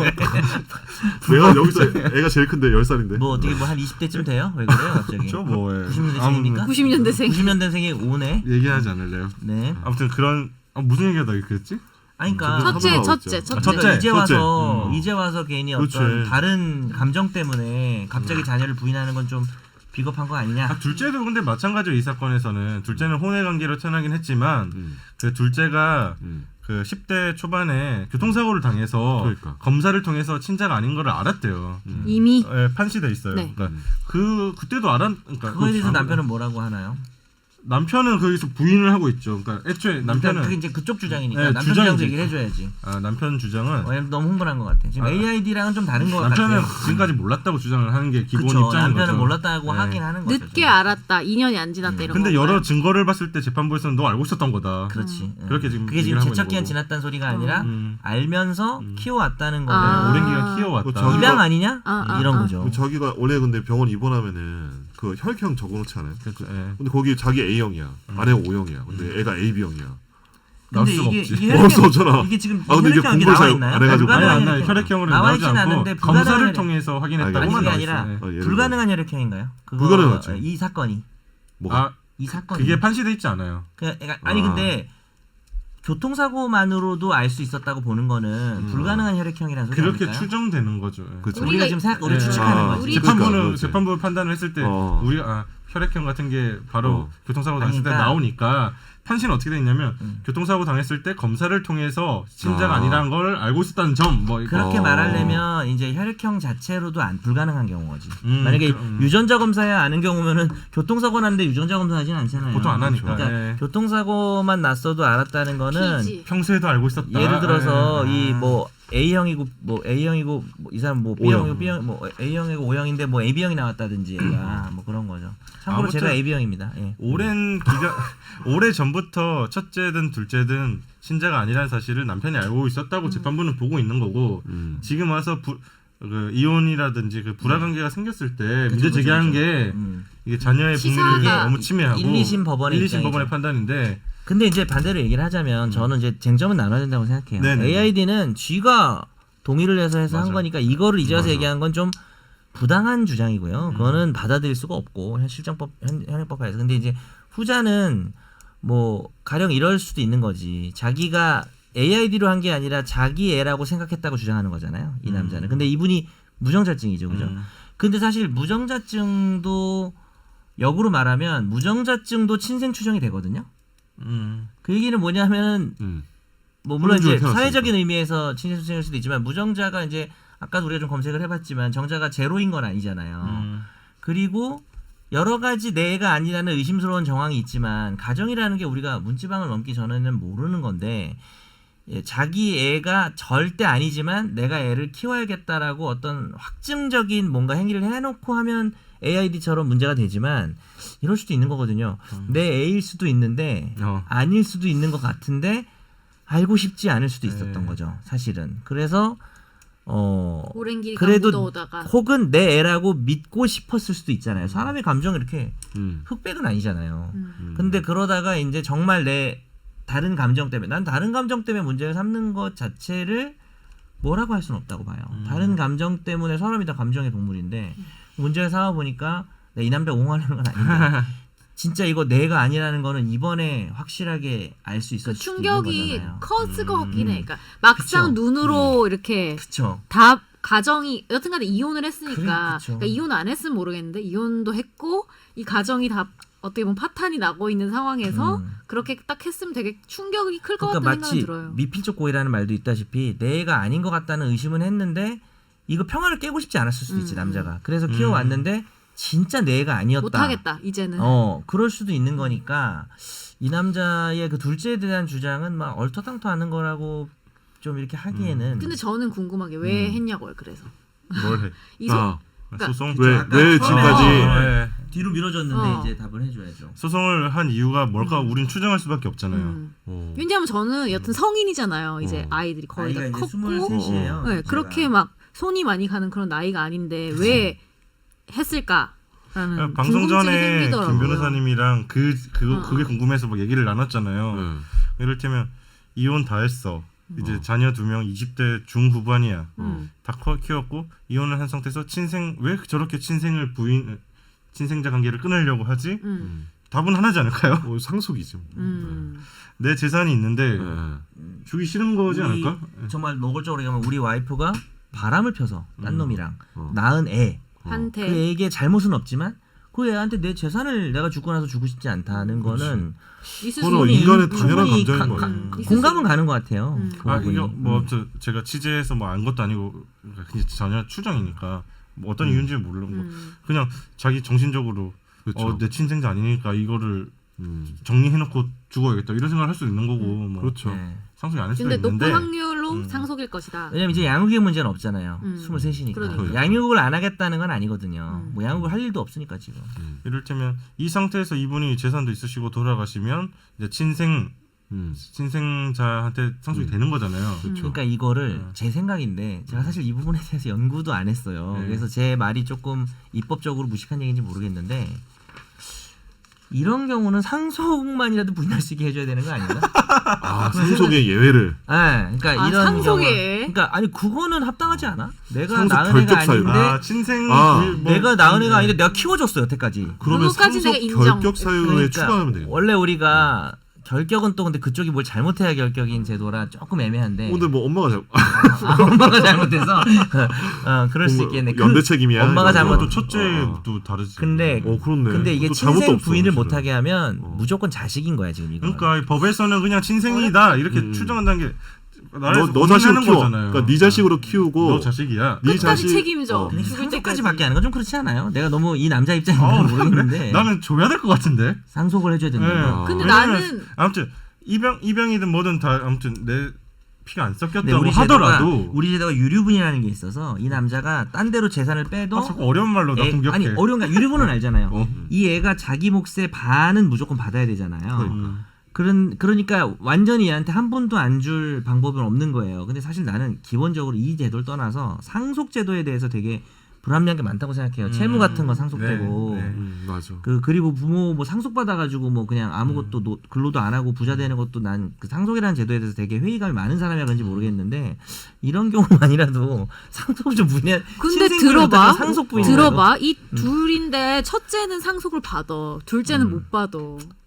내가 여기서 애가 제일 큰데 10살인데. 뭐 어떻게 뭐 한 20대쯤 돼요? 왜 그래요 갑자기? 저 뭐 90년대생입니까? 90년대생. 90년대생이 오네. 얘기하지 않을래요. 네. 아무튼 그런 무슨 얘기가 더 있겠지? 아니 그러니까 첫째. 첫째. 첫째. 이제 와서 괜히 어떤 그렇지. 다른 감정 때문에 갑자기 자녀를 부인하는 건 좀 비겁한 거 아니냐? 둘째도 근데 마찬가지로 이 사건에서는 둘째는 혼외 관계로 태어나긴 했지만 그 둘째가 그 10대 초반에 교통사고를 당해서 그러니까. 검사를 통해서 친자가 아닌 걸 알았대요. 이미 예, 판시돼 있어요. 네. 그러니까 그때도 그러니까 그거에 대해서 남편은 뭐라고 하나요? 남편은 거기서 부인을 하고 있죠. 그러니까 애초에 남편은 그게 이제 그쪽 주장이니까 네, 남편 주장이지. 주장도 얘기를 해줘야지. 남편 주장은 왜냐면 너무 흥분한 것 같아. 지금 AID랑은 좀 다른 것 남편은 같아요. 지금까지 몰랐다고 주장을 하는 게 기본 그쵸, 입장인 남편은 거죠. 몰랐다고 네. 하긴 하는 거죠. 늦게 알았다. 2년이 안 지났다 이런 거. 근데 여러 증거를 봤을 때 재판부에서는 너 알고 있었던 거다. 그렇지. 그렇게 지금 그게 지금 얘기를 하고 재척기한 있는 거고. 지났다는 소리가 아니라 알면서 키워왔다는 아. 거를 오랜 기간 키워왔다. 저기가- 입양 아니냐? 아, 이런 아. 거죠. 자기가 원래 근데 병원 입원하면은 그 혈액형 적어놓지 않아요? 그렇죠. 예. 근데 거기 자기 A형이야, 아내가 O형이야. 근데 애가 AB형이야. 나올 근데 수가 이게 없지. 이 나올 수 혈액형 없잖아. 이게 지금 아, 근데 이게 혈액형이 공부를 나와 잘 있나요? 안 해가지고. 아니 불가능한 안 나요. 혈액형. 혈액형으로 나와 나오지 있지는 않고 않는데 검사를 불가능한 통해서 확인했다고 아니 그게 나와 아니라 있어요. 예. 예를 불가능한 혈액형인가요? 그거 불가능하죠. 이 사건이 뭐가? 이 사건이 그게 판시돼 있지 않아요. 그러니까 아니 아. 근데 교통사고만으로도 알 수 있었다고 보는 거는 불가능한 혈액형이라는 소리 그렇게 아닐까요? 추정되는 거죠. 예. 그쵸. 우리가 지금 우리 예. 추측하는 아, 거지. 우리- 그러니까, 재판부 판단을 했을 때 우리가 혈액형 같은 게 바로 교통사고 당했을 때 그러니까. 나오니까 판시는 어떻게 돼 있냐면 교통사고 당했을 때 검사를 통해서 친자가 아니라는 걸 알고 있었다는 점 뭐 그렇게 어. 말하려면 이제 혈액형 자체로도 안 불가능한 경우지. 만약에 그, 유전자 검사야 아는 경우면은 교통사고 났는데 유전자 검사하진 않잖아요. 보통 안 하니까. 그러니까 예. 교통사고만 났어도 알았다는 거는 P지. 평소에도 알고 있었다. 예를 들어서 예. 이 뭐 A형이고 뭐 A형이고 뭐 이 사람 뭐 B형이고 B형 뭐 A형이고 O형인데 뭐 AB형이 나왔다든지 얘가 뭐 그런 거죠. 참고로 아무튼 제가 AB형입니다. 예. 오랜 기간 오래 전부터 첫째든 둘째든 신자가 아니라는 사실을 남편이 알고 있었다고 재판부는 보고 있는 거고 지금 와서 그 이혼이라든지 그 불화관계가 생겼을 때 문제 제기하는 게 이게 자녀의 치사하다. 복리를 너무 침해하고 1, 2심 법원의 1, 2심 입장이죠. 법원의 판단인데 근데 이제 반대로 얘기를 하자면 저는 이제 쟁점은 나눠야 된다고 생각해요. 네네. AID는 쥐가 동의를 해서 한 맞아. 거니까 이거를 이제 와서 맞아. 얘기한 건 좀 부당한 주장이고요. 그거는 받아들일 수가 없고 현행법하에서. 근데 이제 후자는 뭐 가령 이럴 수도 있는 거지. 자기가 AID로 한 게 아니라 자기 애라고 생각했다고 주장하는 거잖아요. 이 남자는. 근데 이분이 무정자증이죠, 그죠? 근데 사실 무정자증도 역으로 말하면 무정자증도 친생 추정이 되거든요. 그 얘기는 뭐냐면 뭐 물론 이제 태어났으니까. 사회적인 의미에서 친생 추정일 수도 있지만 무정자가 이제 아까 우리가 좀 검색을 해봤지만 정자가 제로인 건 아니잖아요. 그리고 여러 가지 내가 아니라는 의심스러운 정황이 있지만 가정이라는 게 우리가 문지방을 넘기 전에는 모르는 건데 예, 자기 애가 절대 아니지만 내가 애를 키워야겠다라고 어떤 확증적인 뭔가 행위를 해놓고 하면 AID처럼 문제가 되지만 이럴 수도 있는 거거든요. 내 애일 수도 있는데 아닐 수도 있는 것 같은데 알고 싶지 않을 수도 있었던 거죠. 사실은. 그래서 오랜 길이 그래도 묻어오다가 혹은 내 애라고 믿고 싶었을 수도 있잖아요. 사람의 감정이 이렇게 음. 흑백은 아니잖아요. 근데 그러다가 이제 정말 내 다른 감정 때문에 난 다른 감정 때문에 문제를 삼는 것 자체를 뭐라고 할 수는 없다고 봐요. 다른 감정 때문에 사람이 다 감정의 동물인데 문제를 삼아 보니까 이 남자 옹호하려는 건 아닌데 진짜 이거 내가 아니라는 거는 이번에 확실하게 알 수 있었을 수도 있는 충격이 거잖아요. 컸을 것 같긴 해. 그러니까 막상 그쵸. 눈으로 이렇게 그쵸. 다 가정이 여튼간에 이혼을 했으니까 그쵸. 그러니까 이혼 안 했으면 모르겠는데 이혼도 했고 이 가정이 다 어떻게 보면 파탄이 나고 있는 상황에서 그렇게 딱 했으면 되게 충격이 클 것 그러니까 같다는 생각이 마치 들어요. 미필적 고의라는 말도 있다시피 내가 아닌 것 같다는 의심은 했는데 이거 평화를 깨고 싶지 않았을 수도 있지 남자가. 그래서 키워왔는데 진짜 내 애가 아니었다. 못하겠다 이제는. 그럴 수도 있는 거니까 이 남자의 그 둘째에 대한 주장은 막 얼토당토하는 거라고 좀 이렇게 하기에는. 근데 저는 궁금한 게 왜 했냐고요. 그래서 뭘 해? 이 소, 아, 그러니까 소송 왜 지금까지 예. 뒤로 밀어줬는데 어. 이제 답을 해줘야죠. 소송을 한 이유가 뭘까? 우린 추정할 수밖에 없잖아요. 왜냐하면 저는 여튼 성인이잖아요. 이제 아이들이 거의 다 나이가 이제 컸고 23이에요. 네, 그렇게 막 손이 많이 가는 그런 나이가 아닌데 왜 했을까라는 방송 궁금증이 전에 생기더라고요. 김 변호사님이랑 그게 궁금해서 막 얘기를 나눴잖아요. 이를테면 이혼 다 했어. 이제 자녀 2명 20대 중후반이야. 다 키웠고 이혼을 한 상태에서 왜 저렇게 친생자 관계를 끊으려고 하지? 답은 하나지 않을까요? 상속이죠. 내 재산이 있는데 네. 주기 싫은 거지 않을까? 정말 노골적으로 얘기하면 우리 와이프가 바람을 펴서 딴 놈이랑 낳은 애. 한테 그 애에게 잘못은 없지만 그 애한테 내 재산을 내가 죽고 나서 주고 싶지 않다는 거는 있을 서로 수 인간의 있는 당연한 충분히 감정인 거예요. 공감은 가는 것 같아요. 그 아 부분이. 이거 뭐 아무튼 제가 취재해서 뭐 안 것도 아니고 그냥 전혀 추정이니까 뭐 어떤 이유인지 모르는 거 그냥 자기 정신적으로 그쵸. 내 친생자 아니니까 이거를 정리해놓고 죽어야겠다 이런 생각을 할 수 있는 거고 뭐 그렇죠. 네. 상속이 아닐 수도 근데 있는데 높은 확률로 상속일 것이다. 왜냐면 이제 양육의 문제는 없잖아요. 23이니까. 그러니까. 양육을 안 하겠다는 건 아니거든요. 뭐 양육을 할 일도 없으니까 지금. 이를테면 이 상태에서 이분이 재산도 있으시고 돌아가시면 이제 친생자한테 상속이 되는 거잖아요. 그러니까 이거를 제 생각인데 제가 사실 이 부분에 대해서 연구도 안 했어요. 네. 그래서 제 말이 조금 입법적으로 무식한 얘기인지 모르겠는데 이런 경우는 상속만이라도 부인할 수 있게 해줘야 되는 거 아닌가? 아, 상속의 예외를. 네, 그러니까 이런 상속에. 경우, 그러니까 아니 그거는 합당하지 않아? 내가 상속 낳은 애가 결격 사유. 아닌데 친생 내가 낳은 애가 아닌데 내가 키워줬어 여태까지. 그러면 그거까지 상속 내가 인정. 결격 사유에 그러니까 추가하면 되겠네. 원래 우리가 결격은 또 근데 그쪽이 뭘 잘못해야 결격인 제도라 조금 애매한데. 오늘 뭐 엄마가 엄마가 잘못해서 그럴 수 있겠네. 연대 책임이야. 엄마가 이런 잘못- 거. 또 첫째도 다르지. 근데 그렇네. 근데 이게 또 잘못도 친생 없어, 부인을 사실은. 못하게 하면 무조건 자식인 거야 지금 이거. 그러니까 이 법에서는 그냥 친생이다 이렇게 추정한다는 게 나라에서 너 자식으로 고민하는 키워. 거잖아요. 그러니까 네 자식으로 키우고 너 자식이야. 네 끝까지 자식 책임져. 근데 죽을 때까지. 상속까지밖에 하는 건 좀 그렇지 않아요? 내가 너무 이 남자 입장인지 모르겠는데 그래? 나는 줘야 될 것 같은데. 상속을 해줘야 된다. 네. 근데 왜냐면 나는 아무튼 이병이든 뭐든 다 아무튼 내 피가 안 근데 섞였다고 하더라도 우리 제도가 유류분이라는 게 있어서 이 남자가 딴 데로 재산을 빼도 자꾸 어려운 말로 나 공격해. 아니 어려운 게 유류분은 알잖아요. 어. 이 애가 자기 몫의 반은 무조건 받아야 되잖아요. 그러니까. 그러니까 완전히 얘한테 한 푼도 안 줄 방법은 없는 거예요. 근데 사실 나는 기본적으로 이 제도를 떠나서 상속 제도에 대해서 되게 불합리한 게 많다고 생각해요. 채무 같은 거 상속되고 네, 네. 맞아. 그리고 부모 뭐 상속 받아가지고 뭐 그냥 아무것도 근로도 안 하고 부자 되는 것도 난 그 상속이라는 제도에 대해서 되게 회의감이 많은 사람이라 그런지 모르겠는데 이런 경우만이라도 상속을 좀 부인해. 근데 신생児를 들어봐. 상속 부인 들어봐. 이 둘인데 첫째는 상속을 받아. 둘째는 못 받아.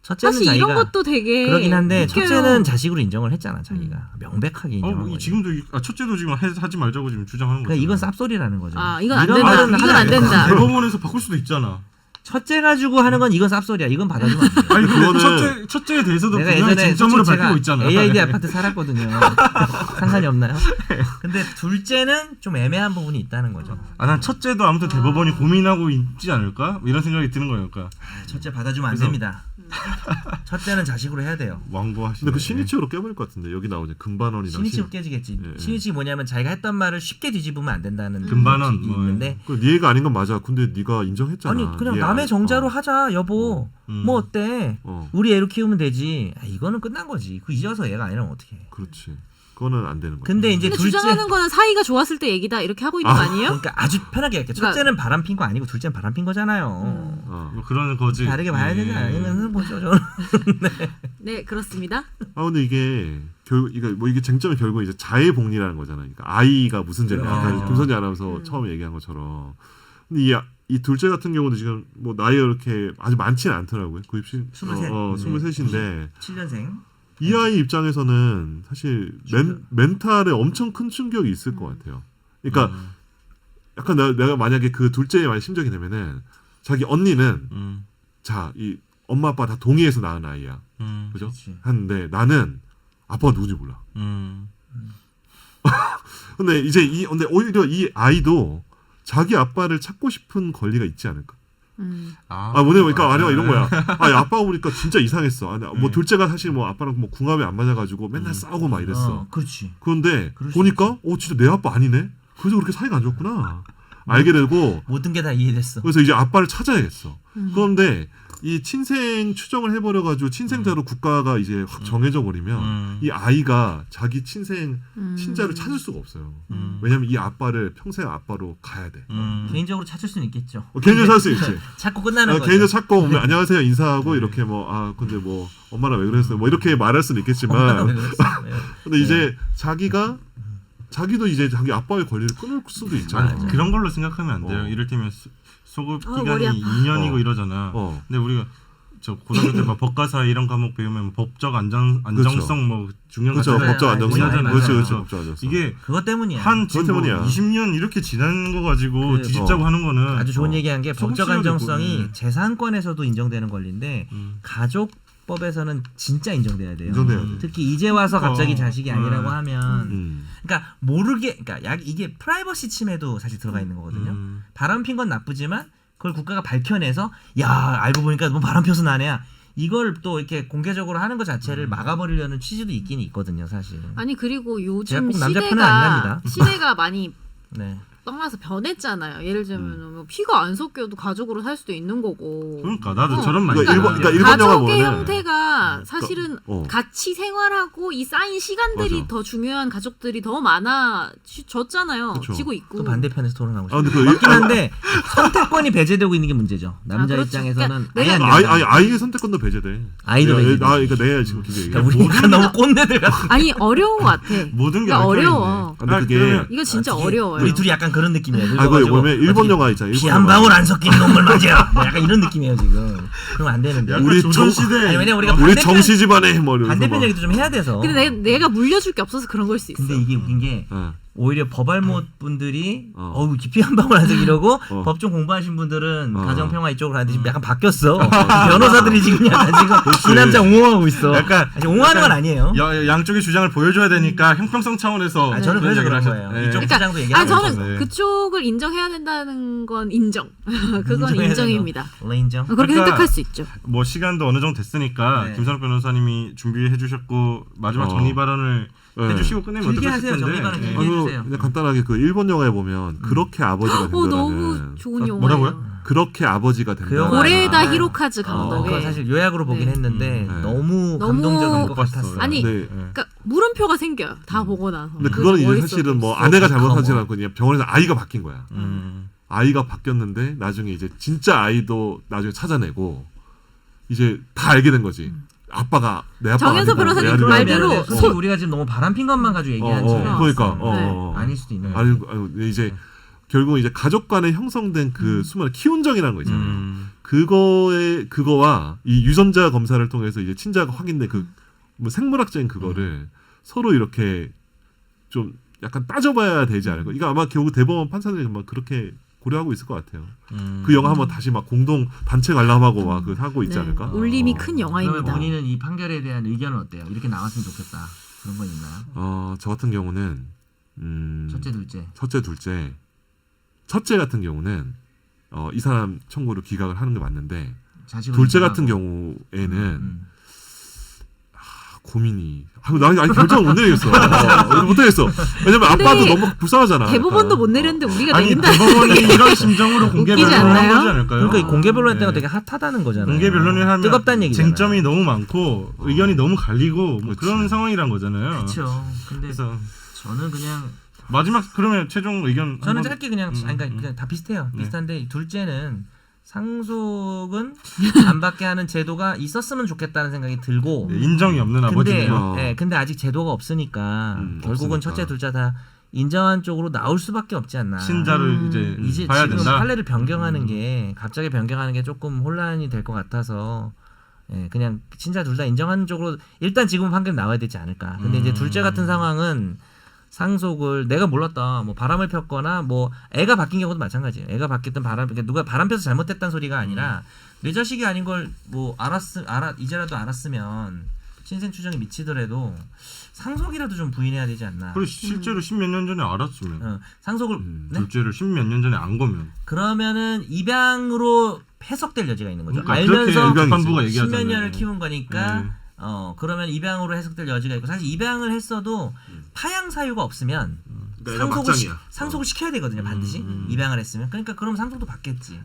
첫째는 사실 자기가 이런 것도 되게 그러긴 한데 웃겨요. 첫째는 자식으로 인정을 했잖아 자기가 명백하게 인정한 거예요. 지금도 첫째도 지금 하지 말자고 지금 주장하는 거죠. 그러니까 이건 쌉소리라는 거죠. 아, 이건 안 이런 된다. 말은 이건 하면 안 된다. 대법원에서 바꿀 수도 있잖아. 첫째 가지고 하는 건 이건 쌉소리야. 이건 받아주면 안 돼. 아니 그거는- 그거는 첫째에 대해서도 내가 분명히 예전에 쟁점으로 솔직히 밝히고 있잖아. AID 아파트 살았거든요. 상관이 없나요? 근데 둘째는 좀 애매한 부분이 있다는 거죠. 난 첫째도 아무튼 대법원이 고민하고 있지 않을까? 이런 생각이 드는 거예요. 그러니까 첫째 받아주면 안 그래서- 됩니다. 첫째는 자식으로 해야 돼요. 왕고하시네. 근데 그 신의치로 깨버릴 것 같은데 여기 나오죠. 금반원이랑 신의치로 깨지겠지. 예, 예. 신의치 뭐냐면 자기가 했던 말을 쉽게 뒤집으면 안 된다는 금반원, 원칙이 뭐, 있는데 네 애가 아닌 건 맞아. 근데 네가 인정했잖아. 아니 그냥 네 남의 아- 정자로 어. 하자 여보. 뭐 어때? 어. 우리 애로 키우면 되지. 이거는 끝난 거지. 그 이제 와서 애가 아니라면 어떡해. 그렇지. 그거는 안 되는 거야. 근데 이제 근데 둘째 주장하는 거는 사이가 좋았을 때 얘기다 이렇게 하고 있는 거 아니에요? 그러니까 아주 편하게 할게. 그러니까- 첫째는 바람 핀 거 아니고 둘째는 바람 핀 거잖아요. 뭐 그런 거지. 다르게 봐야 되지 예. 않으면 보죠. 저는. 네, 그렇습니다. 근데 이게 결국 이게 쟁점이 결국 이제 자해복리라는 거잖아. 그러니까 아이가 무슨 죄냐. 아까 그렇죠. 김선재 아나운서 처음에 얘기한 것처럼. 근데 이 둘째 같은 경우도 지금 뭐 나이가 그렇게 아주 많지는 않더라고요. 구입신 23. 23인데 7년생. 이 아이 입장에서는 사실 멘탈에 엄청 큰 충격이 있을 것 같아요. 그러니까 약간 내가 만약에 그 둘째의 만약 심정이 되면은 자기 언니는 자, 이 엄마 아빠 다 동의해서 낳은 아이야. 그죠? 그렇지. 하는데 나는 아빠가 누군지 몰라. 근데 근데 오히려 이 아이도 자기 아빠를 찾고 싶은 권리가 있지 않을까? 뭐냐면 그러니까 아니야 이런 거야. 아빠가 보니까 진짜 이상했어. 뭐 둘째가 사실 뭐 아빠랑 뭐 궁합이 안 맞아가지고 맨날 싸우고 막 이랬어. 그렇지. 그런데 그럴 수 보니까 진짜 내 아빠 아니네. 그래서 그렇게 사이가 안 좋구나. 알게 되고 모든 게 다 이해됐어. 그래서 이제 아빠를 찾아야겠어. 그런데 이 친생 추정을 해버려가지고 친생자로 국가가 이제 확 정해져 버리면 이 아이가 자기 친자를 찾을 수가 없어요. 왜냐면 이 아빠를 평생 아빠로 가야 돼. 개인적으로 찾을 수는 있겠죠. 개인적으로 찾을 수 있지. 찾고 끝나는 거죠. 개인적으로 찾고 오면 안녕하세요 인사하고 이렇게 뭐 근데 뭐 엄마랑 왜 그랬어요? 뭐 이렇게 말할 수는 있겠지만 근데 이제 자기도 이제 자기 아빠의 권리를 끊을 수도 있잖아. 맞아. 그런 걸로 생각하면 안 돼요. 어. 이를테면 소급 머리 기간이 아파. 2년이고 이러잖아. 근데 우리가 저 고등학교 때 막 법가사 이런 과목 배우면 법적 안정성 뭐 중요한 그렇죠. 거잖아요. 법적 안정성. 중요하잖아요. 그렇죠. 법적 안정성. 이게 그것 때문이야. 한 지금 뭐 때문이야. 20년 이렇게 지난 거 가지고 뒤집자고 하는 거는 아주 좋은 얘기한 게 소급 법적 시효도 안정성이 있고, 네. 재산권에서도 인정되는 권리인데 가족법에서는 진짜 인정돼야 돼요. 인정돼야 돼. 특히 이제 와서 갑자기 그러니까. 자식이 아니라고 하면 그러니까 모르게 그러니까 이게 프라이버시 침해도 사실 들어가 있는 거거든요. 바람 핀 건 나쁘지만 그걸 국가가 밝혀내서 야 알고 보니까 뭐 바람 펴서 난 애야 이걸 또 이렇게 공개적으로 하는 것 자체를 막아버리려는 취지도 있긴 있거든요, 사실. 아니 그리고 제가 요즘 꼭 남자 편은 아니랍니다. 시대가 많이 네. 떠나서 변했잖아요. 예를 들면 뭐 피가 안 섞여도 가족으로 살 수도 있는 거고. 그러니까 나도 저런 말이 그러니까 일본 영화 가족의 보면은 형태가 사실은 같이 생활하고 이 쌓인 시간들이 맞아. 더 중요한 가족들이 더 많아졌잖아요. 그쵸. 지고 있고. 또 반대편에서 토론하고 근데 싶어요. 맞긴 한데 선택권이 배제되고 있는 게 문제죠. 남자 그렇죠. 입장에서는 그러니까 아예 안 된다. 아이의 선택권도 배제돼. 아이도 배제돼. 그러니까 내가 지금 계속 그러니까 우리가 너무 꼰대들 같은. 아니 어려운 것 같아. 모든 게 그러니까 얽혀있네. 어려워. 근데 그게 이거 진짜 되게 어려워요. 우리 둘이 약간 그런 느낌이에요. 이거 보면 일본 영화 있잖아. 피 한 방울 안 섞인 놈을 맞이야. 뭐 약간 이런 느낌이에요 지금. 그러면 안 되는데. 약간 우리 조선시대 아니 왜냐 우리가 우리 반대편, 정씨 집안에 뭐 이러면서 반대편 막. 얘기도 좀 해야 돼서. 근데 내가 물려줄 게 없어서 그런 걸 수 있어. 근데 이게 웃긴 게 어. 오히려 법알못 분들이 어. 어우 깊이 한 방울 안 섞 이러고 어. 법 좀 공부하신 분들은 어. 가정평화 이쪽으로 가는데 지금 약간 바뀌었어. 변호사들이 지금 약간 지금 이 남자 옹호하고 있어. 약간 아직 옹호하는 건 아니에요. 양쪽의 주장을 보여줘야 되니까 형평성 차원에서 아, 저는 그래서 그런 얘기를 거예요. 하셨- 예. 이쪽 그러니까 주장도 얘기하고 저는 있어서. 네. 그쪽을 인정해야 된다는 건 인정. 그건 인정해야 인정입니다. 되는 거. 인정. 그렇게 그러니까 생각할 수 있죠. 뭐 시간도 어느 정도 됐으니까 네. 김선욱 변호사님이 준비해 주셨고 마지막 어. 정리 발언을 네. 해주시고 끝내면 길게 어떨까 하세요, 정리 발언 싶은데 길게. 예. 해주세요. 그냥 간단하게 그 일본 영화에 보면 그렇게 아버지가 된다는 너무 좋은 영화예요. 뭐라고요? 그렇게 아버지가 된다. 그 영화- 고레다 아. 히로카즈 그건 감독의 사실 요약으로 보긴 네. 했는데 네. 너무 너무 감동적인 것 봤어요. 같았어요. 아니, 네. 그러니까 물음표가 생겨요. 다 보고 나서. 근데 그거는 이제 머릿속에 사실은 뭐 있어. 아내가 잘못하지 뭐. 않고 그냥 병원에서 아이가 바뀐 거야. 아이가 바뀌었는데 나중에 이제 진짜 아이도 나중에 찾아내고 이제 다 알게 된 거지. 아빠가 내 아빠가 정현석 아니다. 변호사님 내 그 아들이다. 말대로 솔직히 우리가 지금 너무 바람핀 것만 가지고 얘기하지. 그러니까 네. 아닐 수도 있는 거예요. 아니 이제 결국 이제 가족 간에 형성된 그 수많은 키운정이라는 거 있잖아요. 그거와 이 유전자 검사를 통해서 이제 친자가 확인된 그 뭐 생물학적인 그거를 서로 이렇게 좀 약간 따져봐야 되지 않을까. 이거 아마 결국 대법원 판사들이 막 그렇게 고려하고 있을 것 같아요. 그 영화 한번 다시 막 공동 단체 관람하고 막 그 하고 있지 네. 않을까. 울림이 큰 그러면 영화입니다. 본인은 이 판결에 대한 의견은 어때요? 이렇게 나왔으면 좋겠다. 그런 건 있나요? 저 같은 경우는 첫째, 둘째. 첫째, 둘째. 첫째 같은 경우는 이 사람 청구를 기각을 하는 게 맞는데 자식을 둘째 인정하고. 같은 경우에는 고민이 아니 결정을 못 내리겠어. 못 하겠어. 왜냐면 아빠도 너무 불쌍하잖아. 대법원도 약간. 못 내렸는데 우리가 아니 내린다. 대법원이 이런 심정으로 공개 웃기지 변론을 한 않나요? 거지 않을까요? 그러니까 이 공개 변론 때가 네. 되게 핫하다는 거잖아요. 공개 변론을 하면 뜨겁다는 얘기잖아요. 쟁점이 너무 많고 의견이 너무 갈리고 뭐 그치. 그런 상황이란 거잖아요. 그렇죠. 근데 그래서 저는 그냥 마지막 그러면 최종 의견 저는 한번- 짧게 그냥 아니, 그러니까 그냥 다 비슷해요. 네. 비슷한데 둘째는 상속은 안 받게 하는 제도가 있었으면 좋겠다는 생각이 들고 네, 인정이 없는 근데 아버지네요. 근데 아직 제도가 없으니까 결국은 없으니까. 첫째 둘째 다 인정한 쪽으로 나올 수밖에 없지 않나. 신자를 이제 봐야 지금 된다. 판례를 변경하는 게 갑자기 변경하는 게 조금 혼란이 될 것 같아서 그냥 친자 둘 다 인정하는 쪽으로 일단 지금 판결 나와야 되지 않을까. 근데 이제 둘째 같은 상황은 상속을 내가 몰랐다. 뭐 바람을 폈거나 뭐 애가 바뀐 경우도 마찬가지예요. 애가 바뀌었던 그러니까 누가 바람 펴서 잘못됐다는 소리가 아니라 내 자식이 아닌 걸 뭐 이제라도 알았으면 신생 추정이 미치더라도 상속이라도 좀 부인해야 되지 않나. 그리고 실제로 십몇 년 전에 알았으면 상속을 네? 둘째를 십몇 년 전에 안 거면 그러면 입양으로 해석될 여지가 있는 거죠. 그러니까 그렇게 알면서 재판부가 십몇 얘기하잖아요. 년을 키운 거니까 네. 그러면 입양으로 해석될 여지가 있고 사실 입양을 했어도 파양 사유가 없으면 내가 막장이야. 상속을 시켜야 되거든요 반드시 입양을 했으면 그러니까 그럼 상속도 받겠지.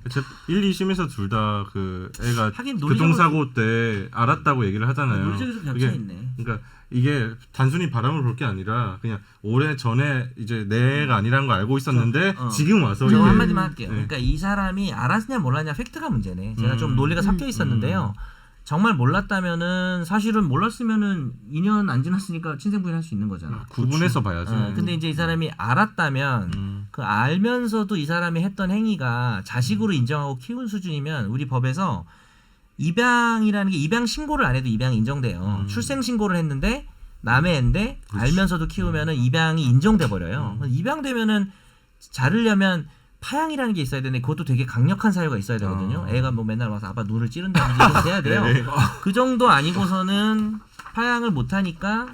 1, 2심에서 둘 다 그 애가 하긴 교통사고 때 알았다고 얘기를 하잖아요. 논리적에서 겹쳐 이게- 있네. 그러니까 이게 단순히 바람을 볼 게 아니라 그냥 오래 전에 이제 내 애가 아니라는 걸 알고 있었는데 지금 와서 저 이게- 한마디만 할게요. 네. 그러니까 이 사람이 알았냐 몰랐냐 팩트가 문제네. 제가 좀 논리가 섞여 있었는데요. 음. 정말 몰랐다면은 사실은 몰랐으면은 2년 안 지났으니까 친생 부인할 수 있는 거잖아. 구분해서 봐야지. 근데 이제 이 사람이 알았다면 그 알면서도 이 사람이 했던 행위가 자식으로 인정하고 키운 수준이면 우리 법에서 입양이라는 게 입양 신고를 안 해도 입양이 인정돼요. 출생 신고를 했는데 남의 애인데 알면서도 키우면은 입양이 인정돼 버려요. 입양되면은 자르려면 파양이라는 게 있어야 되는데 그것도 되게 강력한 사유가 있어야 되거든요. 애가 뭐 맨날 와서 아빠 눈을 찌른다든지 이런 게 돼야 돼요. 네. 그 정도 아니고서는 파양을 못 하니까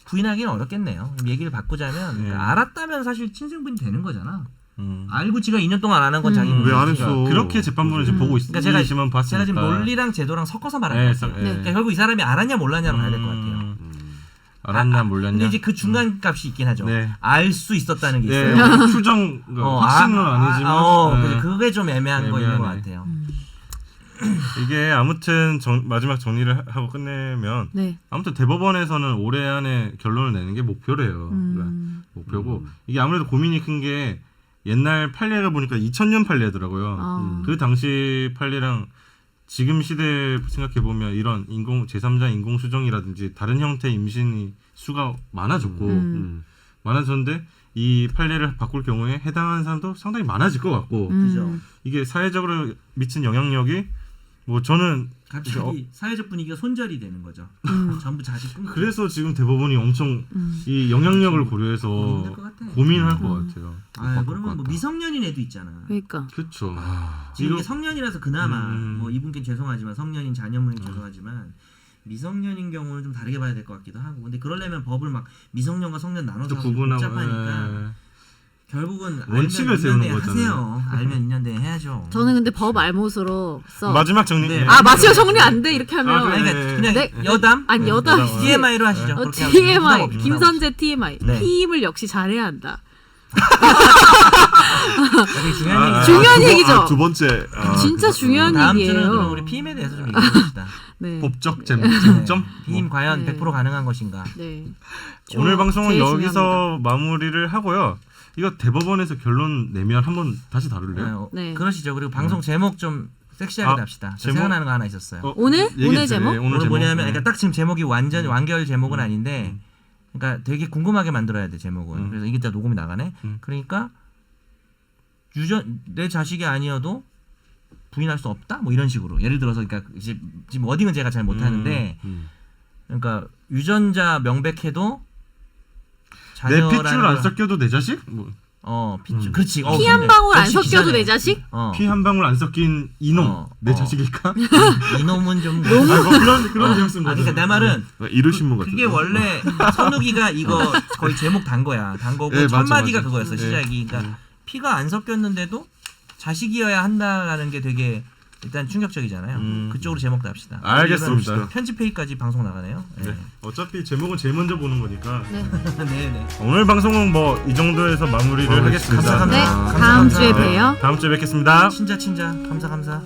부인하기는 어렵겠네요. 얘기를 바꾸자면 그러니까 알았다면 사실 친생부인이 되는 거잖아. 알고 지가 2년 동안 안 한 건 자기 왜 안 문제지. 했어? 그렇게 재판부는 지금 보고 그러니까 제가 있으시면 봤으니까. 제가 지금 논리랑 제도랑 섞어서 말하는 네, 것 같아요. 네. 그러니까 결국 이 사람이 알았냐 몰랐냐로 가야 될 것 같아요. 알았냐 몰랐냐. 근데 이제 그 중간 값이 있긴 하죠. 네. 알 수 있었다는 게 네, 있어요. 추정 확신은 아니지만 네. 그게 좀 애매한 거 있는 것 애매하네. 같아요. 이게 아무튼 마지막 정리를 하고 끝내면 네. 아무튼 대법원에서는 올해 안에 결론을 내는 게 목표래요. 그러니까 목표고 이게 아무래도 고민이 큰 게 옛날 판례를 보니까 2000년 판례더라고요. 그 당시 판례랑 지금 시대 생각해 보면 이런 제3자 인공 수정이라든지 다른 형태의 임신이 수가 많아졌고 많아졌는데 이 판례를 바꿀 경우에 해당하는 사람도 상당히 많아질 것 같고 그죠. 이게 사회적으로 미친 영향력이 뭐 저는 갑자기 사회적 분위기가 손절이 되는 거죠. 전부 자식 끊고. 그래서 지금 대법원이 엄청 이 영향력을 고려해서 고민할 것 같아. 고민할 것 같아요. 그러면 뭐 미성년인 애도 있잖아. 그러니까. 그렇죠. 지금 이게 성년이라서 그나마 뭐 이분께 죄송하지만 성년인 자녀분께 죄송하지만 미성년인 경우는 좀 다르게 봐야 될 것 같기도 하고. 근데 그러려면 법을 막 미성년과 성년 나눠서 하고 복잡하니까 결국은 원칙을 알면 세우는 2년 내에 거잖아요. 하세요. 알면 2년 내에 해야죠. 저는 근데 법 알못으로서 마지막 정리. 네. 마지막 정리 안 돼 이렇게 하면 그래. 그러니까 그냥 네. 여담? 아니 여담 TMI로 하시죠. 그렇게 하면 부담 TMI 없이, 부담 김선재 TMI 네. 피임을 역시 잘해야 한다. 없이. 되게 중요한 얘기죠. 중요한 얘기죠. 두 번째. 진짜 중요한 다음 주는 얘기예요. 그럼 우리 피임에 대해서 좀 얘기해 봅시다. 네. 법적 쟁점. 피임 과연 네. 100% 가능한 것인가? 네. 오늘 방송은 제일 여기서 중요합니다. 마무리를 하고요. 이거 대법원에서 결론 내면 한번 다시 다룰래요? 네. 그러시죠. 그리고 방송 제목 좀 섹시하게 합시다. 저 제목? 생각나는 거 하나 있었어요. 오늘? 얘기해 오늘 주세요. 제목? 네, 오늘 제목. 뭐냐면 네. 그러니까 딱 지금 제목이 완전 완결 제목은 아닌데 그러니까 되게 궁금하게 만들어야 돼 제목은. 그래서 이게 다 녹음이 나가네. 그러니까 내 자식이 아니어도 부인할 수 없다? 뭐 이런 식으로. 예를 들어서 그러니까 지금 워딩은 제가 잘 못하는데 그러니까 유전자 명백해도 내 핏줄 자녀라는 안 걸- 섞여도 내 자식? 뭐, 핏줄. 그렇지. 피 한 방울 안 역시 섞여도 기자네. 내 자식? 피 한 방울 안 섞인 이놈 내 어. 자식일까? 이놈은 좀 뭐 그런 뉘앙스인 거죠. 그러니까 내 말은 이루신문 같은. 그게 원래 선욱이가 이거 거의 제목 단 거야. 단 거고 네, 첫 맞아, 마디가 맞아. 그거였어. 시작이. 그러니까 피가 안 섞였는데도 자식이어야 한다라는 게 되게 일단 충격적이잖아요. 그쪽으로 제목도 합시다. 알겠습니다. 편집 회의까지 방송 나가네요. 네. 어차피 제목은 제일 먼저 보는 거니까 네. 오늘 방송은 뭐 이 정도에서 마무리를 하겠습니다. 감사합니다. 네. 감사, 다음 감사. 주에 네. 봬요. 다음 주에 뵙겠습니다. 친자 감사.